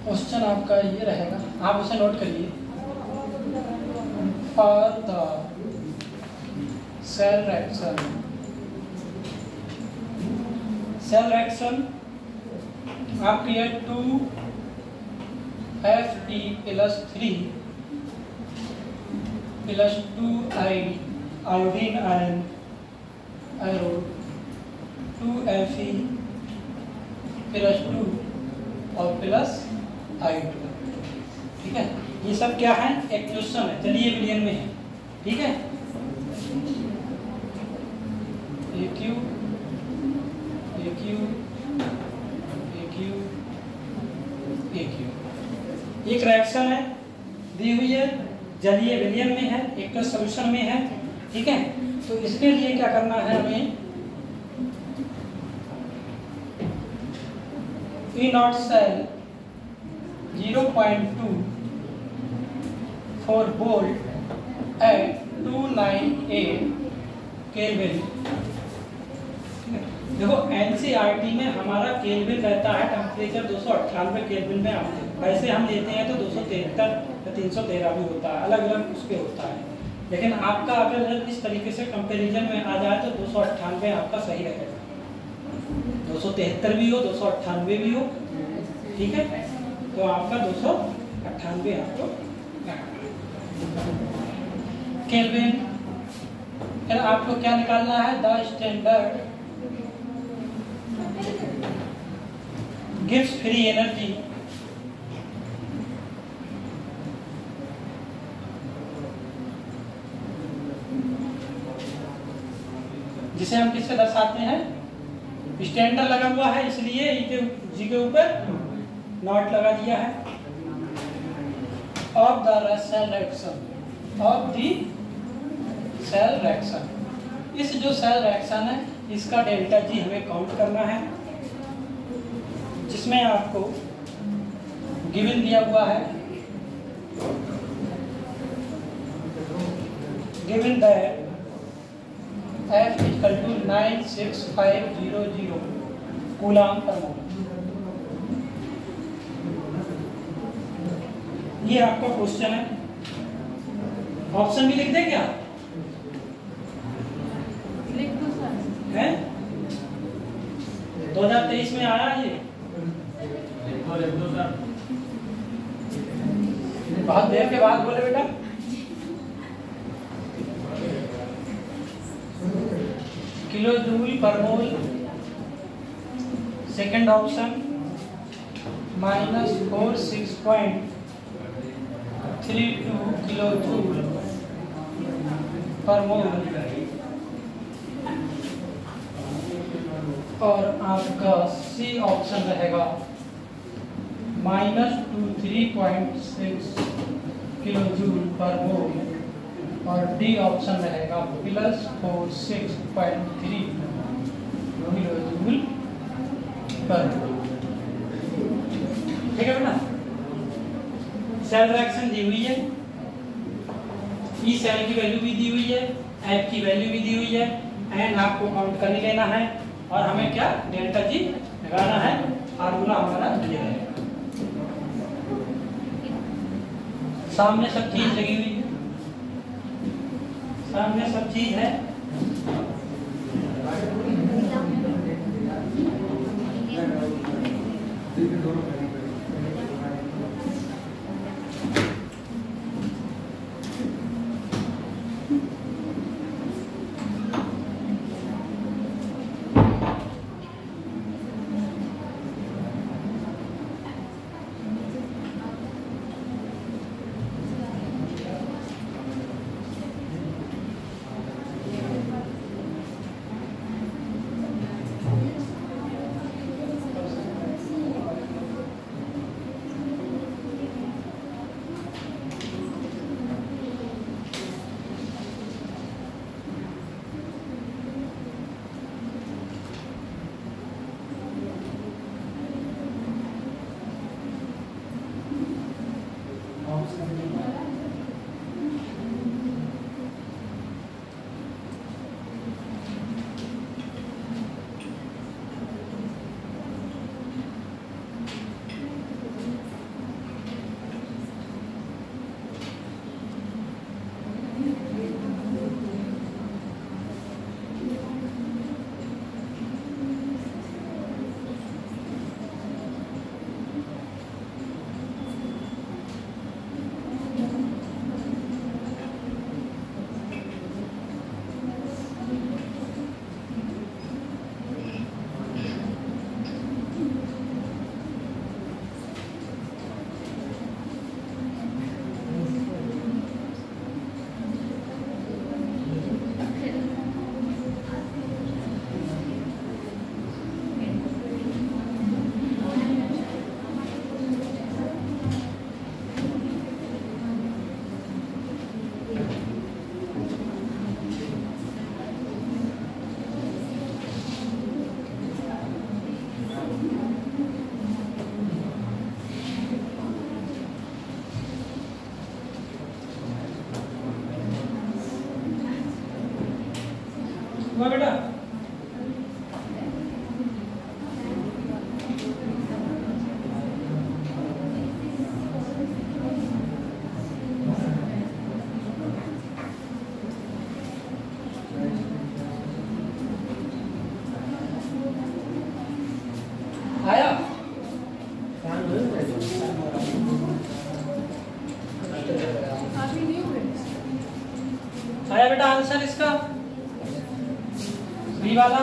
क्वेश्चन आपका ये रहेगा, आप उसे नोट करिए। फॉर द सेल रिएक्शन आपकी है 2Fe + 3 + 2 iodine iron 2Fe + 2 और प्लस I2। ठीक है, ये सब क्या है, एक क्वेश्चन है। चलिए मिलियन में है। ठीक है, AQ एक रिएक्शन है दी हुई है, जलीय विलयन में है, एक सॉल्यूशन में है। ठीक है, तो इसके लिए क्या करना है हमें, E0 cell 0.2 4 volt at 298 kelvin. देखो एनसीईआरटी में हमारा केल्विन रहता है टेम्परेचर 298 केल्विन में आते हैं। वैसे हम लेते हैं तो 273 या 313 भी होता है, अलग अलग उस पर होता है। लेकिन आपका अगर इस तरीके से कंपैरिजन में आ जाए तो 298 आपका सही रहेगा। 273 भी हो, 298 भी हो। ठीक है, तो आपका 298 आपको केल्विन। फिर आपको क्या निकालना है, the standard gives free energy जिसे हम किससे दर्शाते हैं, स्टैंडर्ड लगा हुआ है इसलिए जी के ऊपर नॉट लगा दिया है। ऑफ द सेल रिएक्शन, इस जो सेल रिएक्शन है इसका डेल्टा जी हमें काउंट करना है, जिसमें आपको गिवन दिया हुआ है, given that F = 96500 coulomb per मोल। ये आपका क्वेश्चन है। ऑप्शन भी लिख दें क्या, लिख दो सर। है 2023 में आया ये, बहुत देर के बाद बोले बेटा। Kilo joule per mole, second option -46.32 kilo joule per mole, और आपका सी ऑप्शन रहेगा -23.6 किलो जूल पर मोल, और डी ऑप्शन रहेगा +46.3 किलो जूल पर मोल। ठीक है बेटा, सेल रिएक्शन दी हुई है, ई सेल की वैल्यू भी दी हुई है, एफ की वैल्यू भी दी हुई है, एंड आपको काउंट कर ही लेना है, और हमें क्या डेल्टा जी लगाना है। फार्मूला हमारा ये है, सामने सब चीज लगी हुई है, सामने सब चीज है। आया? आया बेटा आंसर इसका? बी वाला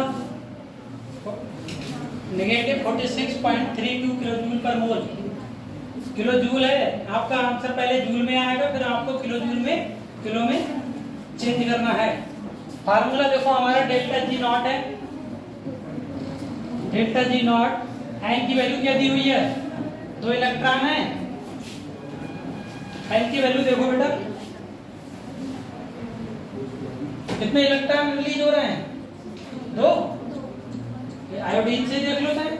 नेगेटिव 46.32 किलो जूल पर मोल। किलो जूल है आपका आंसर, पहले जूल में आएगा फिर आपको किलो जूल में किलो में चेंज करना है। फार्मूला देखो हमारा डेल्टा जी नॉट है, डेल्टा जी नॉट। एन की वैल्यू क्या दी हुई है? 2 इलेक्ट्रॉन है। एन की वैल्यू देखो बेटा कितने इलेक्ट्रॉन रिलीज हो रहे हैं? 2। आयोडीन से देख लो सर,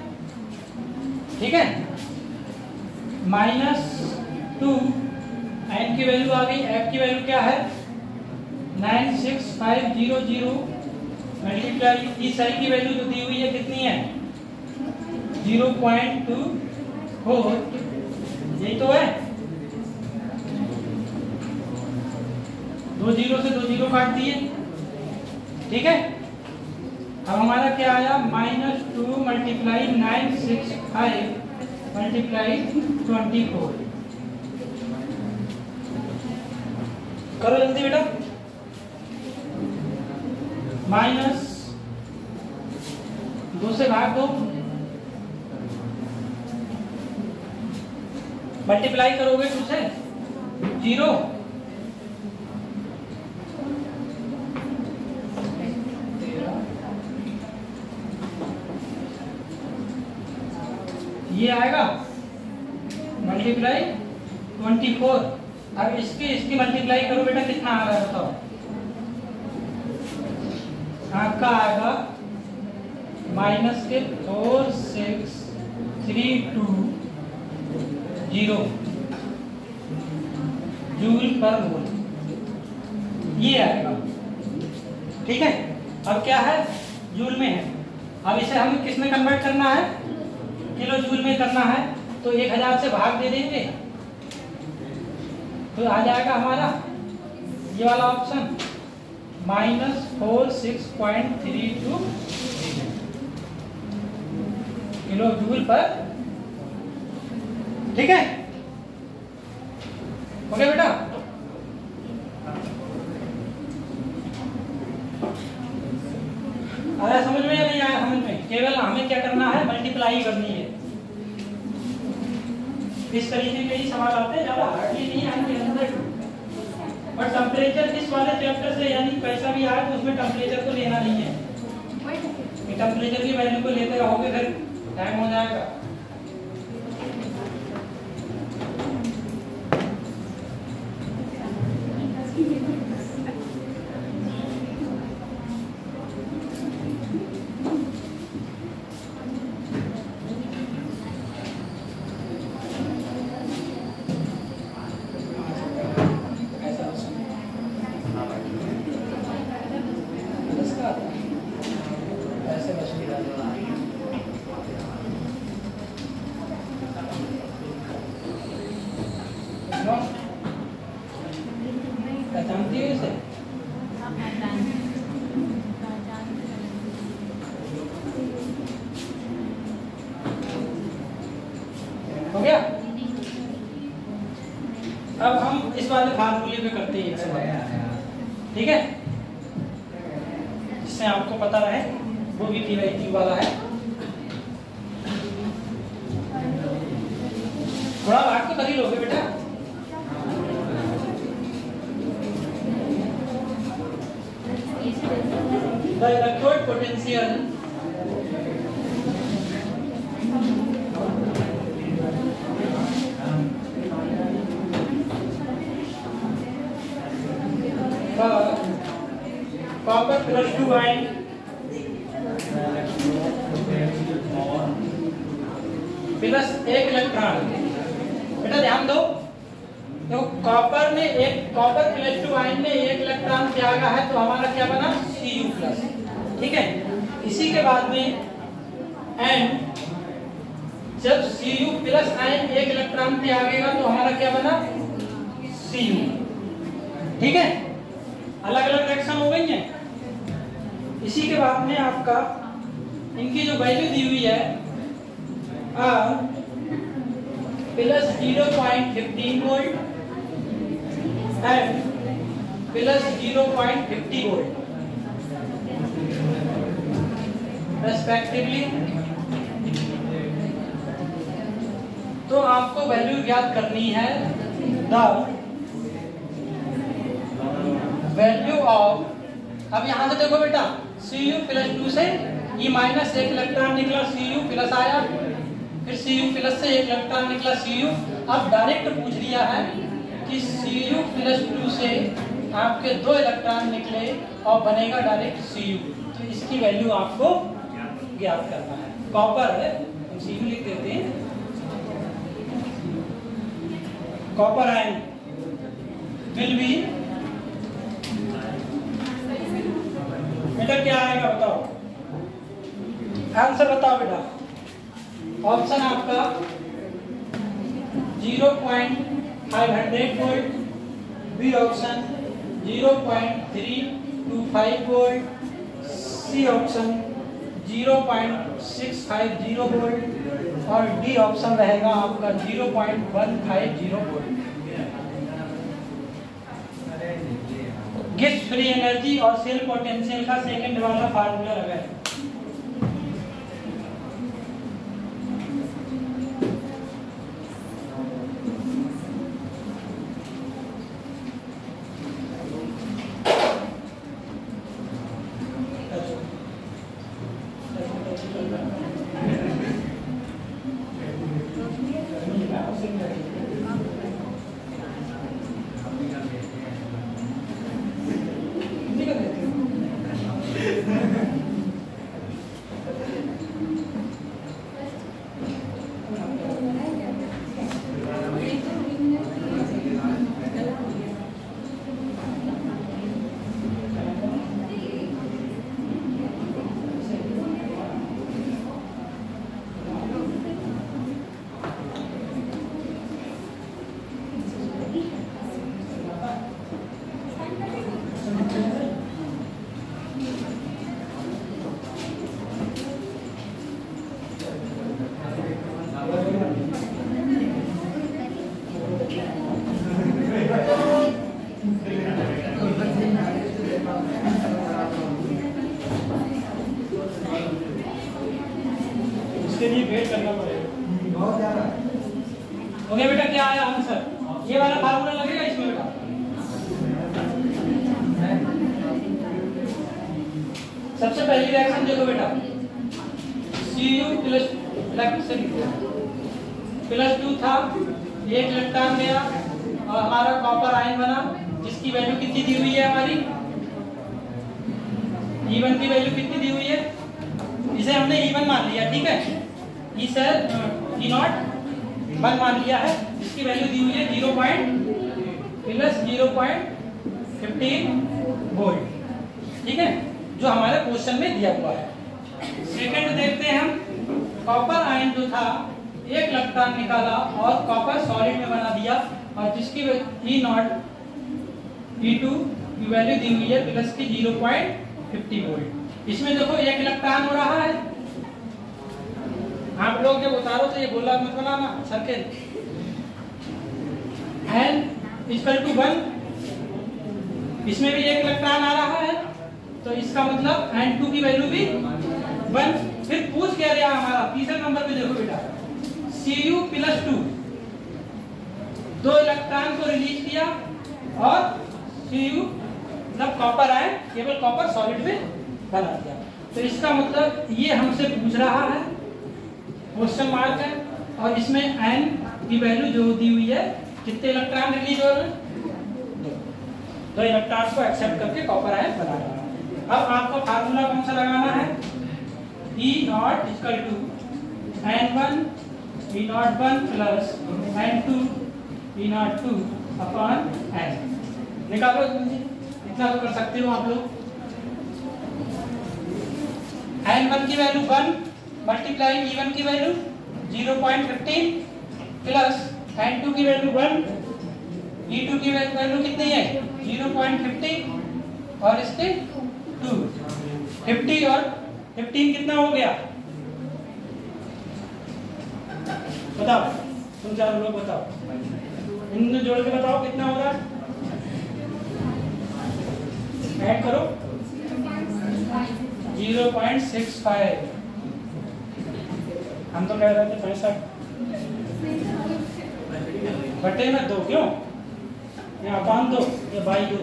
ठीक है। -2 एन की वैल्यू आ गई। एफ की वैल्यू क्या है? 96500 मल्टीप्लाई इस आई की वैल्यू जो दी हुई है कितनी है? 0.24। यही तो है। 2 0 से 2 0 काट दिए, ठीक है। अब हमारा क्या आया? -2 मल्टीप्लाई 965 मल्टीप्लाई 24। करो जल्दी बेटा। -2 से भाग दो, मल्टीप्लाई करोगे 2 से 0। ये आएगा मल्टीप्लाई 24। अब इसकी मल्टीप्लाई करो बेटा, कितना आ रहा है बताओ? आपका आएगा -4632 जूल पर मोल, ये आएगा, ठीक है। अब क्या है? जूल में है। अब इसे हमें किस में कन्वर्ट करना है? किलो जूल में करना है। तो 1000 से भाग दे देंगे तो आ जाएगा हमारा ये वाला ऑप्शन -46.32 किलो जूल पर, ठीक है। हो गया बेटा? आया समझ में या नहीं आया समझ में? केवल हमें क्या करना है? मल्टीप्लाई करनी है। इस तरीके के ही सवाल आते हैं, ज्यादा हार्डली नहीं आएंगे अंदर। और टेम्परेचर इस वाले चैप्टर से यानी कैसा भी आए तो उसमें टेम्परेचर को लेना नहीं है। टेम्परेचर की वैल्यू को लेते रहोगे फिर टाइम हो जाएगा। पहचानती हो इसे? हो गया? अब हम इस वाले फार्मूले पे करते हैं एक सवाल, ठीक है, जिससे आपको पता रहे। वो भी T/Q वाला है। थोड़ा भाग तो कर ही लोगे बेटा। The electrode potential for copper +2 ion plus 1 electron. बेटा ध्यान दो, तो कॉपर में कॉपर +2 आयन में 1 इलेक्ट्रॉन त्यागा है तो हमारा क्या बना? Cu+, ठीक है। इसी के बाद में एंड जब Cu+ आयन 1 इलेक्ट्रॉन त्यागेगा तो हमारा क्या बना? Cu, ठीक है। अलग अलग रिएक्शन हो गई हैं। इसी के बाद में आपका इनकी जो वैल्यू दी हुई है plus 0.15 volt and plus 0.50 volt respectively. तो आपको वैल्यू ज्ञात करनी है द वैल्यू ऑफ, अब यहां से देखो बेटा Cu प्लस 2 से E माइनस 1 इलेक्ट्रॉन निकला, Cu प्लस आया, फिर Cu प्लस से 1 इलेक्ट्रॉन निकला Cu। अब डायरेक्ट पूछ लिया है कि Cu प्लस 2 से आपके 2 इलेक्ट्रॉन निकले और बनेगा डायरेक्ट Cu, तो इसकी वैल्यू आपको ज्ञात करना है। कॉपर है, हम Cu लिख देते हैं, कॉपर आयन विल बी, बेटा क्या आएगा बताओ, आंसर बताओ बेटा। ऑप्शन आपका 0.500 volt, B option 0.325 volt, C option 0.650 volt और डी ऑप्शन रहेगा आपका 0.150 वोल्ट। गिब्स फ्री एनर्जी और सेल पोटेंशियल का सेकंड वाला फार्मूला लगाएं। इसके लिए वेट करना पड़ेगा बहुत ज्यादा। ओके बेटा, क्या आया आंसर? ये वाला फार्मूला लगेगा इसमें बेटा। सबसे पहली रिएक्शन देखो बेटा, Cu प्लस 2 था, एक इलेक्ट्रॉन गया और हमारा कॉपर आयन बना, जिसकी वैल्यू कितनी दी हुई है हमारी? E1 की वैल्यू कितनी दी हुई है? इसे हमने E1 मान लिया, ठीक है, इसे E0 1 मान लिया है, इसकी वैल्यू दी हुई है 0.15 वोल्ट, ठीक है, जो हमारे क्वेश्चन में दिया हुआ है। सेकंड देखते हैं हम, कॉपर आयन जो था एक इलेक्ट्रॉन निकाला और कॉपर सॉलिड में बना दिया और जिसकी E0 E2 की वैल्यू दी हुई है प्लस की 0.50 वोल्ट। इसमें देखो एक इलेक्ट्रॉन हो रहा है, आप लोग जब उतारो तो ये गोला मत बनाना, सर्किल n = 1, इसमें भी एक इलेक्ट्रॉन आ रहा है, तो इसका मतलब n2 की वैल्यू भी 1। फिर पूछ क्या रहा हमारा तीसरे नंबर पे, देखो बेटा Cu प्लस 2 2 इलेक्ट्रॉन को रिलीज किया और Cu मतलब कॉपर आयन केवल कॉपर सॉलिड में बना दिया, तो इसका मतलब ये हमसे पूछ रहा है, क्वेश्चन मार्क है, और इसमें n की वैल्यू जो दी हुई है, कितने इलेक्ट्रॉन रिलीज हो रहे हैं? 2 इलेक्ट्रॉन को एक्सेप्ट करके कॉपर आयन बना रहा है। अब आपको फार्मूला कौन सा लगाना है? E0 = N1 E01 plus N2 E02 upon N। निकालो इतना तो कर सकते हो आप लोग। N1 की वैल्यू 1 मल्टीप्लाइंग E1 की वैल्यू 0.15 प्लस N2 की वैल्यू 1, E2 की वैल्यू कितनी है? 0.50 और इसके 2, 50 और 15 कितना हो गया? बताओ तुम चार लोग बताओ, इनमें जोड़ के बताओ कितना हो रहा है, ऐड करो 0.65, हम तो कह रहे थे 65 बटे में 2, क्यों यहाँ 5 2 या 2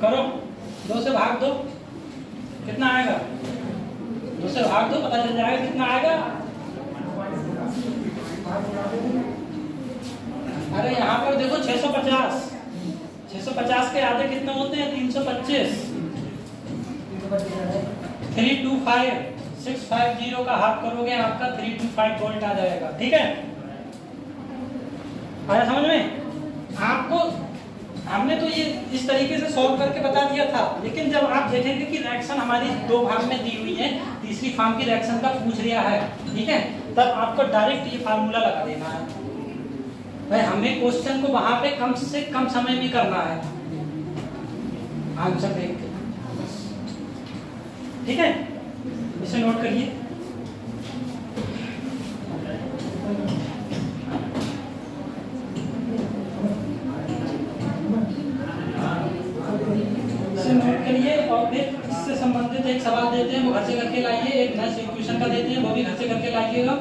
करो, 2 से भाग दो कितना आएगा, 2 से भाग दो पता चल जाएगा कितना आएगा। अरे यहाँ पर देखो 650, 650 के आधे कितने होते हैं, 325, 325, 650 का हाफ करोगे आपका 325 वोल्ट आ जाएगा। ठीक है, आया समझ में आपको? हमने तो ये इस तरीके से सॉल्व करके बता दिया था, लेकिन जब आप देखेंगे कि रिएक्शन हमारी 2 भाग में दी हुई है, तीसरी फॉर्म की रिएक्शन का पूछ लिया है, ठीक है, तब आपको डायरेक्ट ये फार्मूला लगा देना है भाई, हमें क्वेश्चन को वहां पे कम से कम समय में करना है, आंसर देख के। ठीक है, इसे नोट करिए। नोट करिए और फिर इससे संबंधित एक सवाल देते हैं, वो घर से करके लाइए, एक नेक्स्ट इक्वेशन का देते हैं, वो भी घर से करके लाइएगा,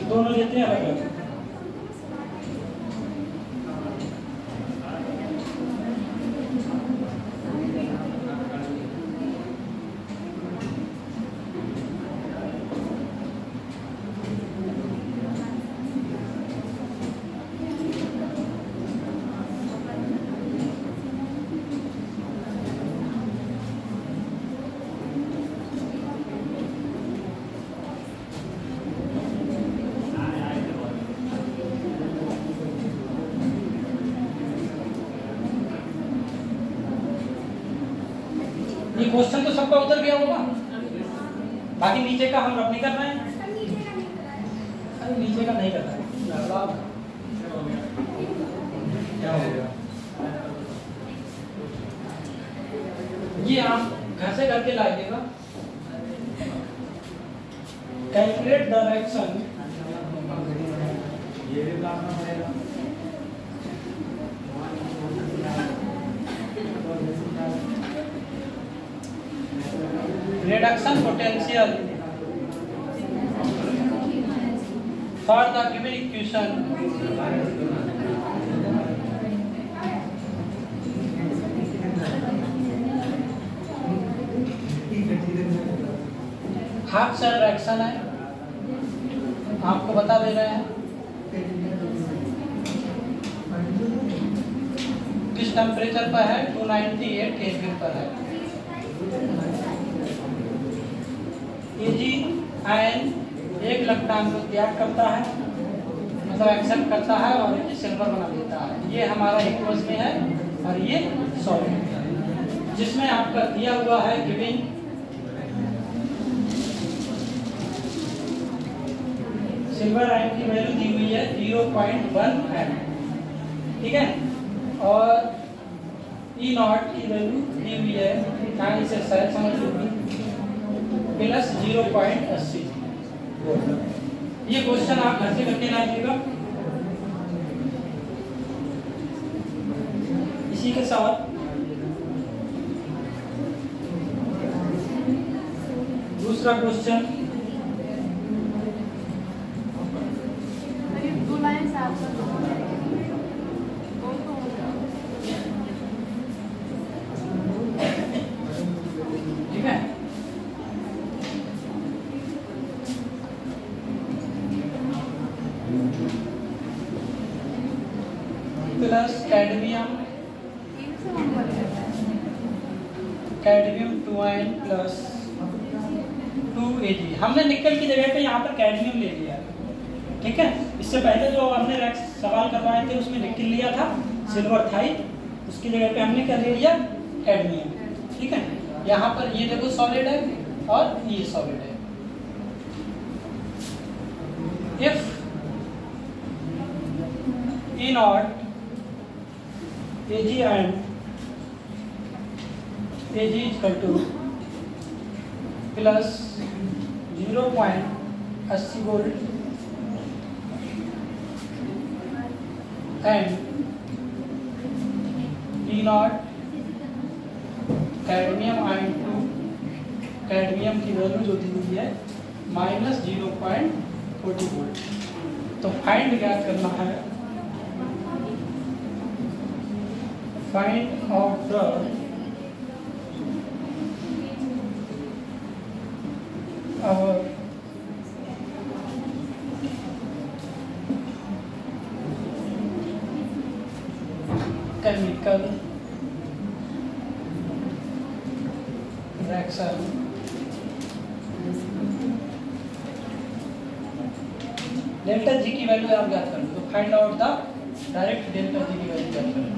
दोनों देते हैं अलग अलग। ये क्वेश्चन तो सबका उतर गया होगा, बाकी नीचे का हम रब नहीं कर रहे हैं, अरे नीचे का नहीं कर रहे हैं, क्या हो गया? ये आप घर से करके लाइएगा। कैलकुलेट डायरेक्शन, ये भी करना पड़ेगा, reduction potential for the given equation half cell reaction है, आपको बता दे रहे हैं किस टेम्परेचर पर है, 298 केल्विन पर है। Ag आयन एक इलेक्ट्रॉन को त्याग करता है, मतलब एक्सेप्ट करता है और इसे सिल्वर बना देता है। ये हमारा एक्वस में है और ये सॉलिड है, जिसमें आपका दिया हुआ है गिविंग सिल्वर आयन की वैल्यू दी हुई है 0.1 एम, ठीक है, और ई नॉट की वैल्यू दी हुई है, यहाँ इसे शायद समझ लीजिए, प्लस 0.80। ये क्वेश्चन आप घर से करके लाइएगा। इसी के साथ दूसरा क्वेश्चन, ठीक है, plus cadmium 2 ion plus 2 Ag। हमने निकल की जगह पे यहाँ पर कैडमियम ले लिया, ठीक है। इससे पहले जो हमने सवाल करवाए थे उसमें निकल लिया था, सिल्वर था ही, उसकी जगह पे हमने क्या ले लिया, कैडमियम, ठीक है। यहाँ पर ये देखो सॉलिड है और ये सॉलिड है। If E naught Ag and Ag is equal to plus 0.80 volt and P0 cadmium ion two, cadmium की वैल्यू जो दी हुई है माइनस 0.40 वोल्ट। तो फाइंड ज्ञात करना है, find out the our chemical reaction delta G की वैल्यू आप ज्ञात कर लो। तो find out the direct delta G की वैल्यू ज्ञात करें।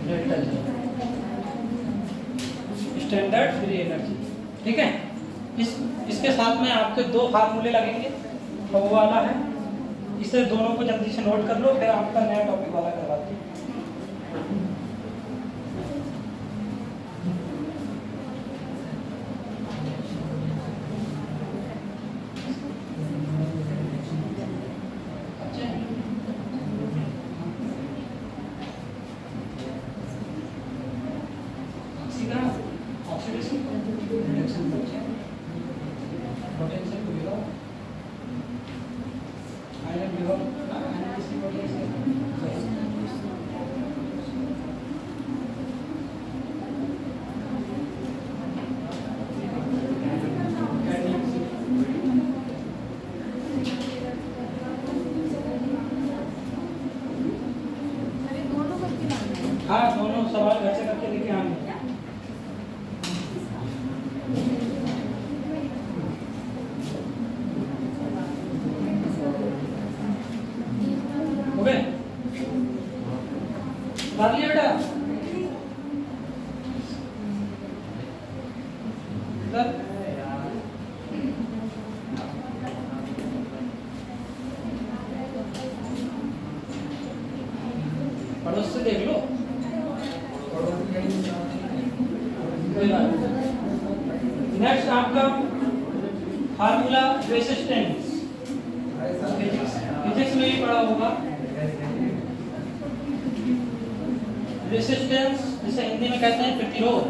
Delta G standard free energy, ठीक है। इसके साथ में आपके दो फार्मूले लगेंगे, वो वाला है, इसे दोनों को जल्दी से नोट कर लो, फिर आपका नया टॉपिक वाला करवाते हैं। हाँ, दोनों सवाल घर से करके लेके आएंगे। ओके, कर लिया बेटा? पड़ोस से देख लो। नेक्स्ट आपका फार्मूला रेसिस्टेंस, फिजिक्स में भी पढ़ा होगा। रेसिस्टेंस जिसे हिंदी में कहते हैं प्रतिरोध,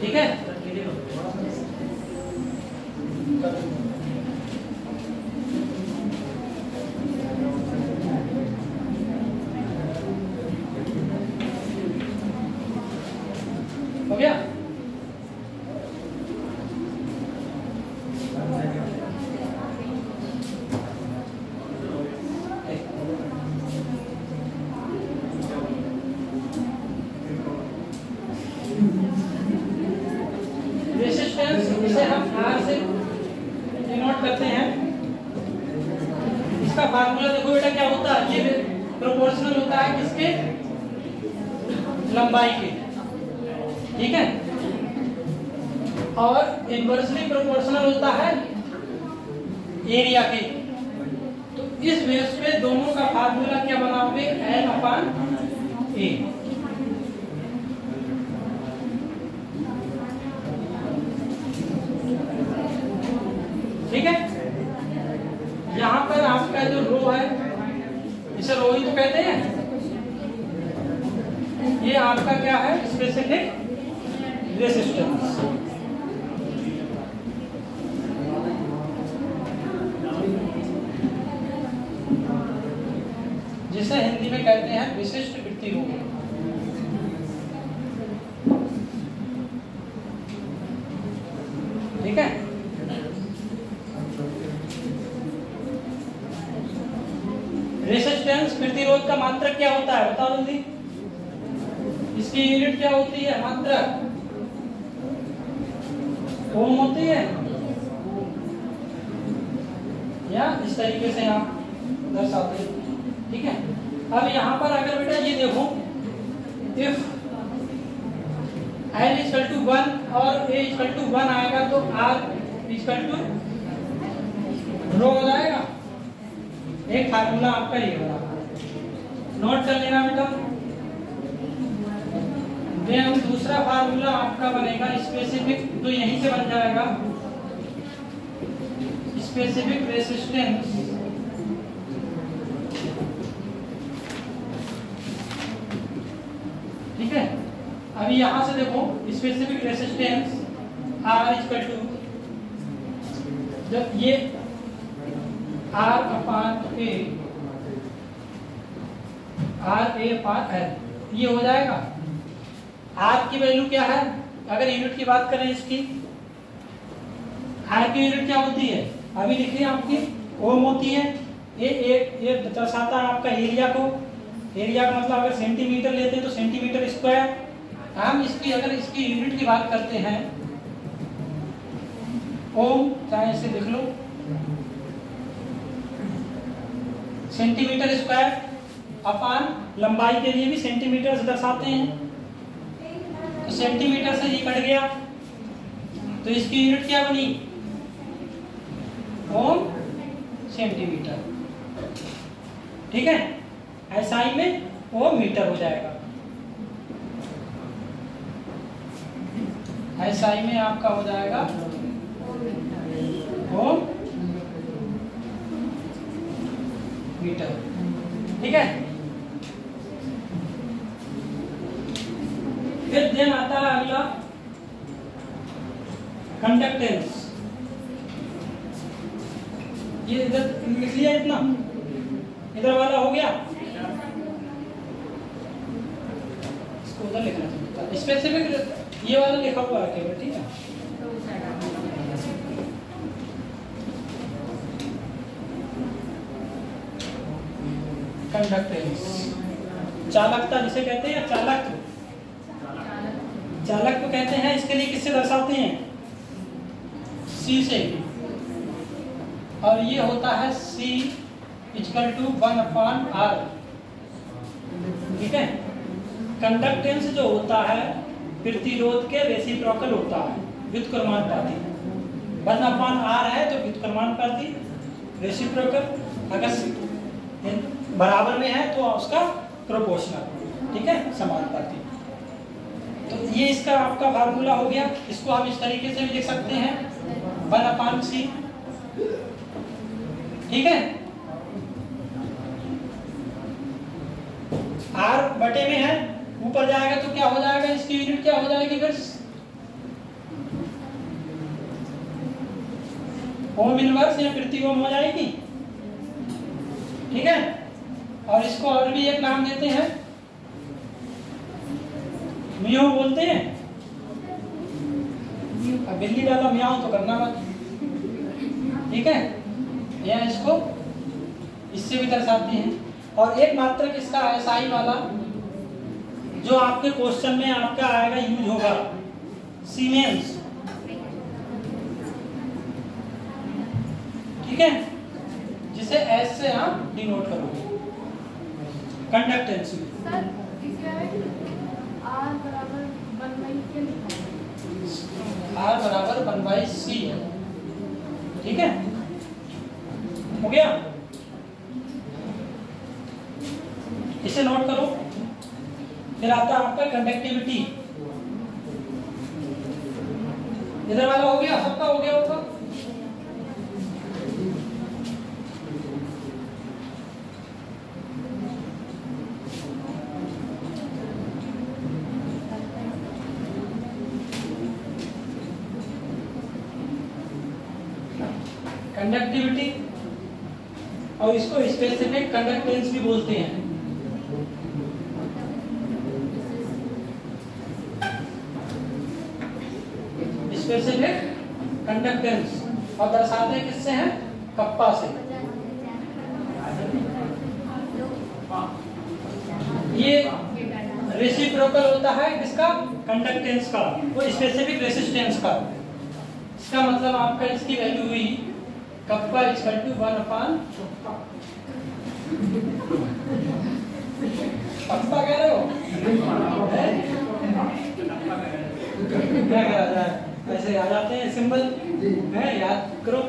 ठीक है। हो गया? रेसिस्टेंस इसे हम R से डिनोट करते हैं। इसका फार्मूला देखो बेटा क्या होता है, ये प्रोपोर्शनल होता है किसके? लंबाई के, ठीक है। और इनवर्सली प्रोपोर्शनल होता है एरिया के। तो इस बेस पे दोनों का फार्मूला क्या बनाओगे? L/A, ठीक है। यहां पर आपका जो रो है, इसे रो ही तो कहते हैं। ये आपका क्या है? स्पेसिफिक रेसिस्टेंस, जिसे हिंदी में कहते हैं विशिष्ट प्रतिरोध। ठीक है। रेसिस्टेंस प्रतिरोध का मात्रक क्या होता है बताओ जल्दी। इसकी यूनिट क्या होती है? मात्रक ओम होती है, या इस तरीके से आप दर्शाते हैं, ठीक है। अब यहाँ पर अगर बेटा ये देखो, इफ L = 1 और A = 1 आएगा तो R = रो हो जाएगा। एक फार्मूला आपका ये बना, नोट कर लेना बेटा। देन दूसरा फार्मूला आपका बनेगा स्पेसिफिक, तो यहीं से बन जाएगा स्पेसिफिक रेसिस्टेंस ठीक है। अभी यहां से देखो specific resistance R equal to, जब ये R अपान A ये हो जाएगा। R की वैल्यू क्या है, अगर यूनिट की बात करें इसकी, R की यूनिट क्या होती है, अभी लिखिए आपकी ओम होती है। ये दर्शाता है आपका एरिया को, एरिया का मतलब अगर सेंटीमीटर लेते हैं तो सेंटीमीटर स्क्वायर। हम इसकी अगर इसकी यूनिट की बात करते हैं ओम, चाहे इसे लिख लो सेंटीमीटर स्क्वायर अपान लंबाई के लिए भी सेंटीमीटर से दर्शाते हैं, तो सेंटीमीटर से ये कट गया तो इसकी यूनिट क्या बनी, ओम सेंटीमीटर। ठीक है, एसआई में ओम मीटर हो जाएगा। एसआई में आपका हो जाएगा ओम मीटर। ठीक है, फिर देन आता है अगला कंडक्टेंस। ये इधर लिख लिया, इतना इधर वाला हो गया, इसको उधर लिखना चाहिए। स्पेसिफिक ये वाला लिखा हुआ है केवल, ठीक है। कंडक्टेंस, चालकता जिसे कहते हैं, चालक चालक को कहते हैं। इसके लिए किससे दर्शाते हैं, C से, और ये होता है C इक्वल टू 1/R। ठीक है, कंडक्टेंस जो होता है प्रतिरोध के रेसिप्रोकल होता है, व्युत्क्रमानुपाती। 1/R है तो व्युत्क्रमानुपाती, रेसिप्रोकल अगर बराबर में है तो उसका प्रोपोर्शनल। ठीक है, समानुपाती। तो ये इसका आपका फार्मूला हो गया। इसको हम इस तरीके से भी लिख सकते हैं 1/C। ठीक है, R बटे में है, ऊपर जाएगा तो क्या हो जाएगा, इसकी यूनिट क्या हो जाएगी, फिर ओम इनवर्स या प्रति ओम हो जाएगी। ठीक है, और इसको और भी एक नाम देते हैं, म्यू बोलते हैं। अब बिल्ली वाला म्याऊ तो करना मत। ठीक है, या इसको इससे भी दर्शाते हैं। और एक मात्रक इसका एसआई वाला जो आपके क्वेश्चन में आपका आएगा, यूज होगा सीमेंस। ठीक है, जिसे एस से आप डिनोट करोगे कंडक्टेंस में। R बराबर 1/C है। ठीक है, हो गया, इसे नोट करो। फिर आता है आपका कंडक्टिविटी। इधर वाला हो गया, सबका हो गया होगा। कंडक्टिविटी, और इसको स्पेसिफिक कंडक्टेंस भी बोलते हैं। स्पेसिफिक कंडक्टेंस, और दर्शाते हैं किससे हैं, कप्पा से। ये रेसिप्रोकल होता है किसका, कंडक्टेंस का, वो स्पेसिफिक रेसिस्टेंस का। इसका मतलब आपका इसकी वैल्यू हुई कप्पा इक्वल टू 1/, कप्पा कह रहे हो, क्या कहा जाए, ऐसे आ जाते हैं सिंबल है, याद करो।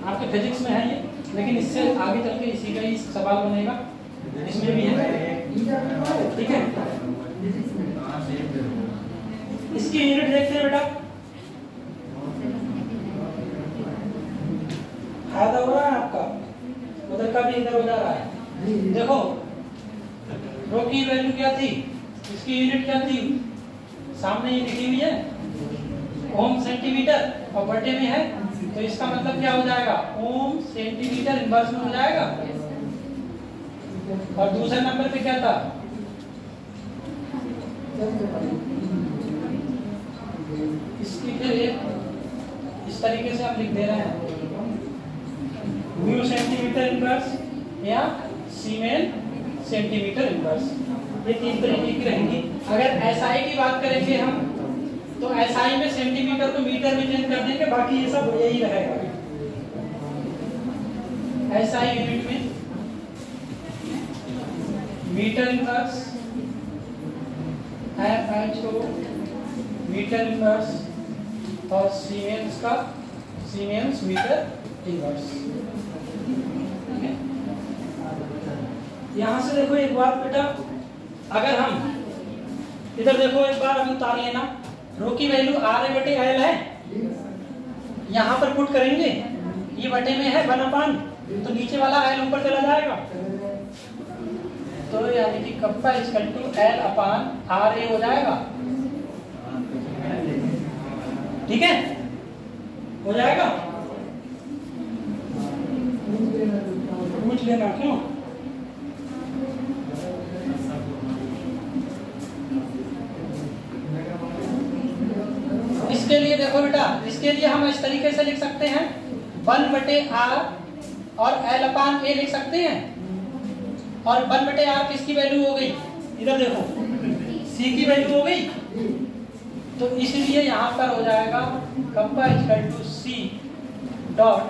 आपके फिजिक्स में है ये, लेकिन इससे आगे चल के इसी का ही सवाल बनेगा, इसमें भी है। ठीक है। देखो रो की वैल्यू क्या थी, इसकी यूनिट क्या थी, सामने ये लिखी हुई है ओम सेंटीमीटर और बटे में है, तो इसका मतलब क्या हो जाएगा, ओम सेंटीमीटर इनवर्स में हो जाएगा। और दूसरे नंबर पे क्या था, इसकी फिर इस तरीके से हम लिख दे रहे हैं म्यू सेंटीमीटर इनवर्स या सीमेन सेंटीमीटर इनवर्स, ये तीन तरीके की रहेंगी। अगर एसआई की बात करेंगे हम तो एसआई में सेंटीमीटर को मीटर में चेंज कर देंगे, बाकी ये सब यही रहेगा। एसआई यूनिट में मीटर इनवर्स, एफएचओ मीटर इनवर्स और सीमेंस का सीमेंस मीटर इनवर्स। यहां से देखो एक बात बेटा, अगर हम इधर देखो एक बार अभी उतार लेना, रो की वैल्यू R/L है, यहां पर पुट करेंगे, ये बटे में है 1/, तो नीचे वाला L ऊपर चला जाएगा, तो यानी कि कप्पा इक्वल टू L/RA हो जाएगा। ठीक है, हो जाएगा, पूछ लेना क्यों। इसके लिए देखो बेटा, इसके लिए हम इस तरीके से लिख सकते हैं 1/R और L/A लिख सकते हैं, और 1/R किसकी वैल्यू हो गई, इधर देखो C की वैल्यू हो गई, तो इसलिए यहाँ पर हो जाएगा kappa equal to C dot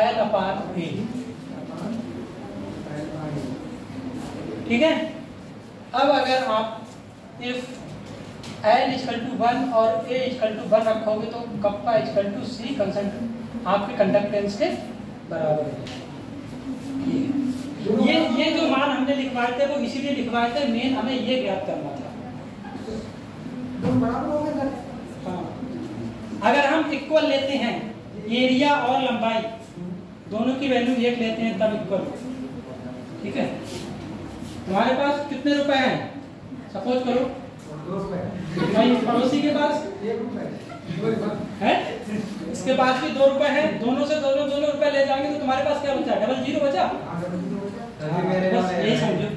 L/A। ठीक है, अब अगर आप इफ L इक्वल टू 1 और A इक्वल टू 1 रखोगे तो kappa equal to C constant आपके कंडक्टेंस के बराबर है। ये जो मान हमने लिखवाए थे वो इसीलिए लिखवाए थे, मेन हमें ये ज्ञात करना था। हाँ, अगर हम इक्वल लेते हैं एरिया और लंबाई दोनों की वैल्यू 1 लेते हैं तब इक्वल, ठीक है। तुम्हारे पास कितने रुपए हैं, सपोज करो नहीं, पड़ोसी के पास है, इसके पास भी 2 रुपए है, दोनों से दोनों रुपए ले जाएंगे तो तुम्हारे पास क्या बचा, डबल जीरो बचा, बस यही समझो।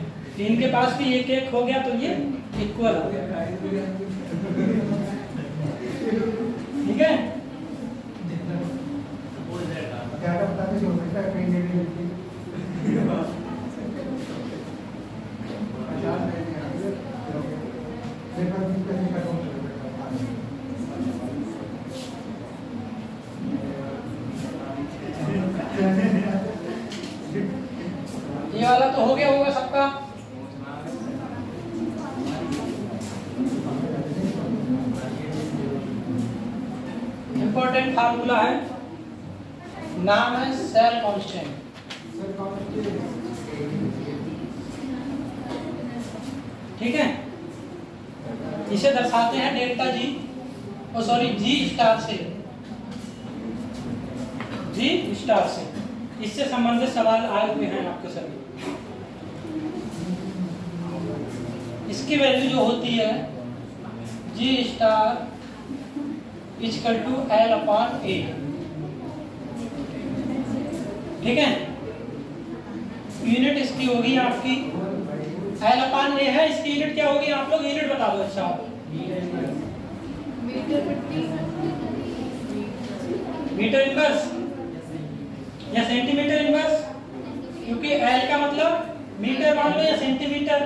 इनके पास भी 1-1 हो गया तो ये इक्वल हो गया। ठीक है, ये वाला तो हो गया होगा सबका। इंपॉर्टेंट फार्मूला है, नाम है सेल कांस्टेंट। ठीक है, इसे दर्शाते हैं डेल्टा जी, ओ सॉरी जी स्टार से, जी स्टार से। इससे संबंधित सवाल आए हुए हैं आपके सभी। इसकी वैल्यू जो होती है जी स्टार इक्वल टू L/A। ठीक है, यूनिट इसकी होगी आपकी L/A है, इसकी यूनिट क्या होगी, आप लोग यूनिट बता दो। अच्छा, मीटर इनवर्स या सेंटीमीटर इनवर्स, क्योंकि L का मतलब मीटर मान लो या सेंटीमीटर,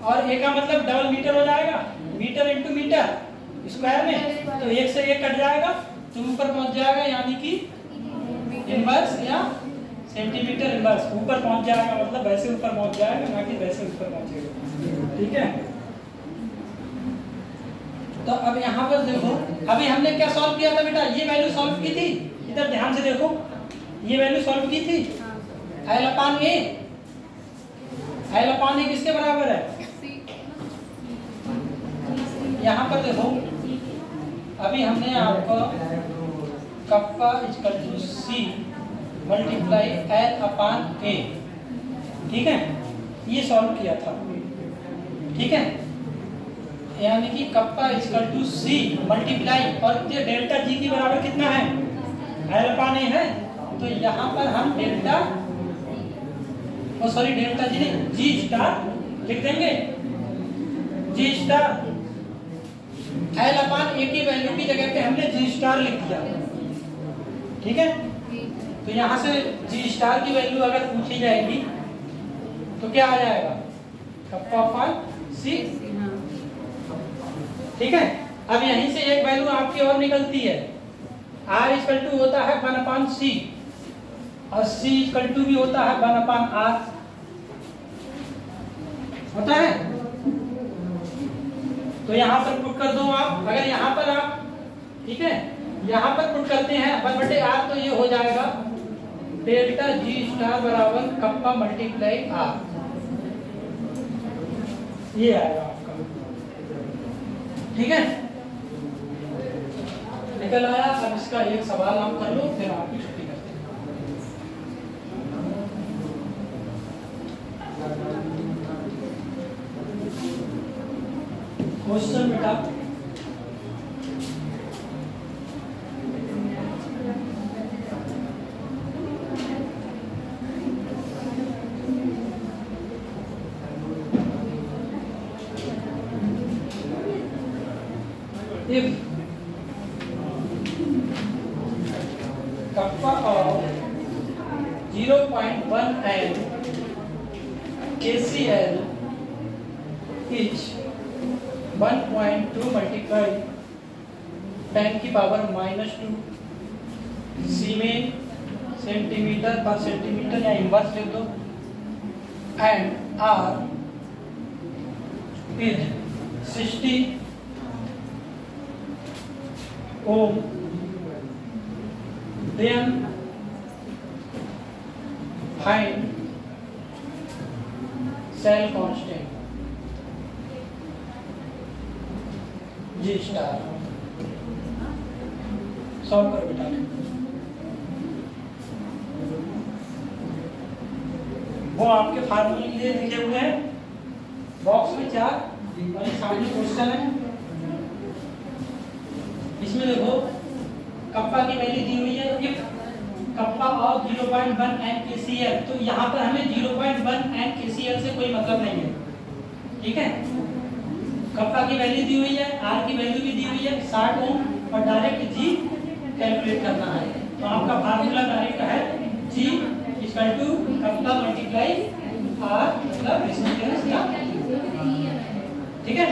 और A का मतलब डबल मीटर हो जाएगा, मीटर इंटू मीटर स्क्वायर में, तो 1 से 1 कट जाएगा तो ऊपर पहुंच जाएगा, यानी कि इनवर्स या सेंटीमीटर इनवर्स ऊपर पहुंच जाएगा, मतलब वैसे ऊपर पहुंच जाएगा, ना कि वैसे ऊपर पहुंचेगा। ठीक है, तो अब यहाँ पर देखो, अभी हमने क्या सॉल्व किया था बेटा, ये वैल्यू सॉल्व की थी, इधर ध्यान से देखो, ये वैल्यू सॉल्व की थी L/A। L/A किसके बराबर है, यहाँ पर देखो, अभी हमने आपको kappa equal to C multiply L/A, ठीक है, ये सॉल्व किया था, ठीक है। यानी कि kappa equal to C multiply, और ये डेल्टा जी के बराबर कितना है, L/A है। तो यहाँ पर हम डेल्टा डेल्टा जी नहीं, जी स्टार लिख देंगे। जी स्टार L/A की वैल्यू की जगह पे हमने जी स्टार लिख दिया, ठीक है। तो यहाँ से जी स्टार की वैल्यू अगर पूछी जाएगी तो क्या आ जाएगा, कप्पा अपॉन सी, ठीक है। अब यहीं से एक वैल्यू आपकी और निकलती है, R इक्वल टू होता है 1/C और C इक्वल टू भी होता है 1/R होता है। तो यहाँ पर पुट कर दो आप, अगर यहाँ पर आप, ठीक है, यहाँ पर पुट करते हैं 1/R, तो ये हो जाएगा डेल्टा जी स्टार बराबर कप्पा मल्टीप्लाई R, ये आएगा आपका, ठीक है। निकल आया। अब इसका एक सवाल आप कर लो, फिर आपकी छुट्टी करते हैं। क्वेश्चन बेटा, if kappa of 0.1 and KCl is 1.2 multiply 10 की पावर -2 सीमेन सेंटीमीटर पर सेंटीमीटर या इनवर्स लिख दो, and R is 60 ohm, then find cell constant G star। Solve करो बेटा। वो आपके फार्मूले लिए लिखे हुए हैं बॉक्स में 4, और ये सामने क्वेश्चन है। इसमें देखो कप्पा की वैल्यू दी हुई है, इफ कप्पा ऑफ 0.1 NaCl, तो यहाँ पर हमें 0.1 NaCl से कोई मतलब नहीं है, ठीक है। कप्पा की वैल्यू दी हुई है, R की वैल्यू भी दी हुई है 60 ओम, और डायरेक्ट G कैलकुलेट करना है। तो आपका फार्मूला डायरेक्ट है G equal to kappa multiply R, मतलब रेजिस्टेंस का, ठीक है।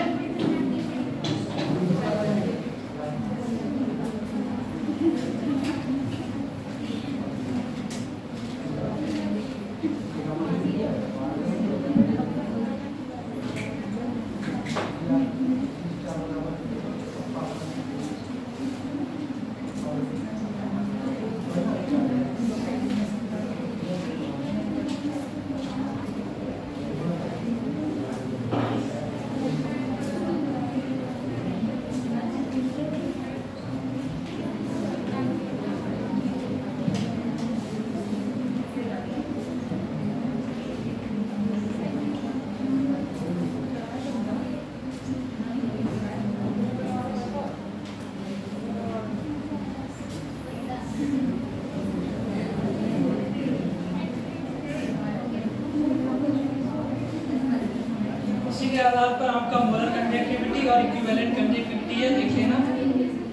के आधार पर आपका मोलर कंडक्टिविटी और इक्विवेलेंट कंडक्टिविटी है, देख लेना,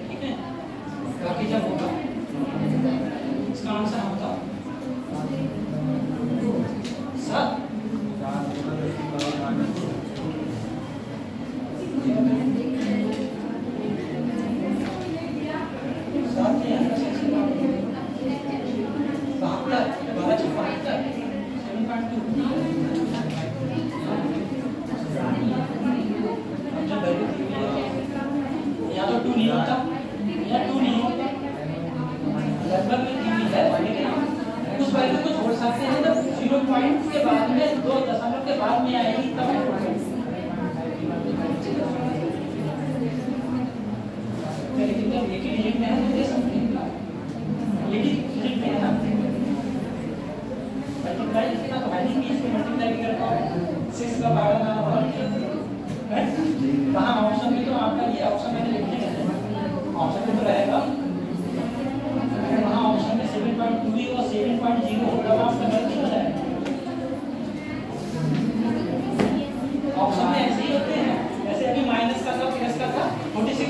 ठीक है। बाकी जब होगा इसका आंसर होगा 7। मल्टीप्लाई इसके साथ वाइनिंग भी इसको मल्टीप्लाई भी करता है। कहाँ ऑप्शन में, तो आपका ये ऑप्शन मैंने लिखे हैं, ऑप्शन में तो रहेगा वहाँ ऑप्शन में 7.2 भी और 7.0 होगा, आपका गलती हो जाएगा। ऑप्शन में ऐसे ही होते हैं, जैसे अभी माइनस का था, प्लस का था, 46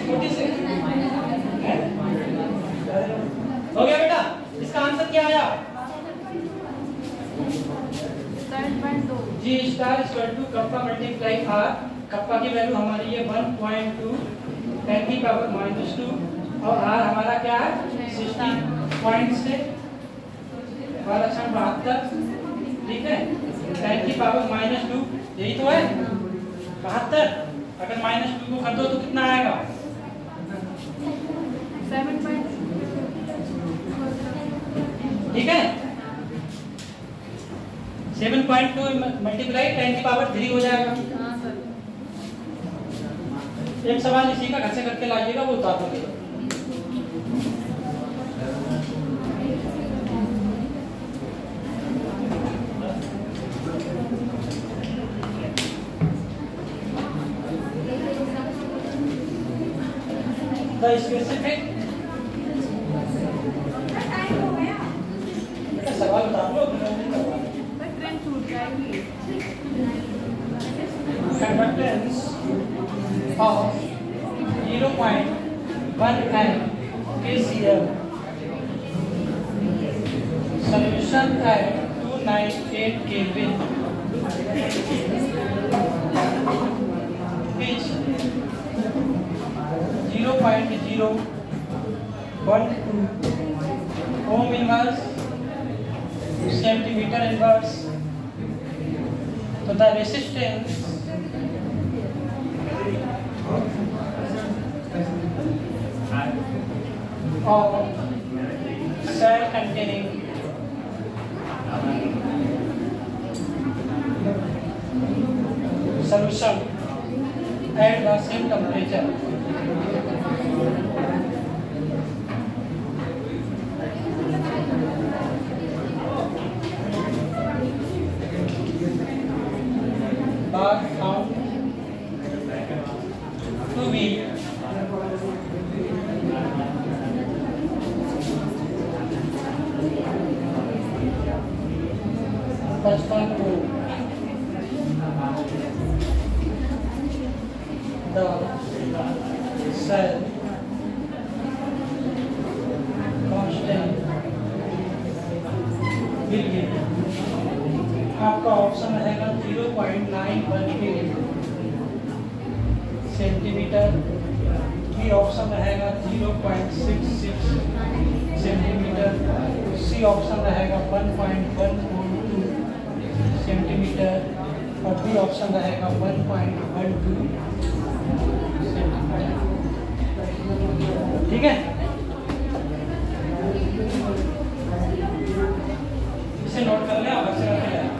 हो गया बेटा। इसका आंसर क्या आया? G star equal to kappa multiply R. Kappa की वैल्यू हमारी है 1.2 10 की पावर -2 और आर हमारा क्या है 60.6 72, ठीक है। 10 की पावर -2 यही तो है 72। अगर -2 को कर दो तो कितना आएगा? 7. ठीक है। 7.2 मल्टीप्लाई 10 की पावर 3 हो जाएगा। एक सवाल इसी का घर से करके लाइएगा, वो उतार दोगे। The specific सवाल बता दो, conductance of 0.1 kCl solution at 298 Kelvin which 0.012 ohm inverse centimeter inverse. So the resistance of cell containing solution at the same temperature are found to be the cell constant will give आपका ऑप्शन रहेगा 0.918 सेंटीमीटर, बी ऑप्शन रहेगा 0.66 सेंटीमीटर, सी ऑप्शन रहेगा 1.142 सेंटीमीटर और डी ऑप्शन रहेगा 1.12 सेंटीमीटर। ठीक है, इसे नोट कर लें, आप अच्छे करके जाएं।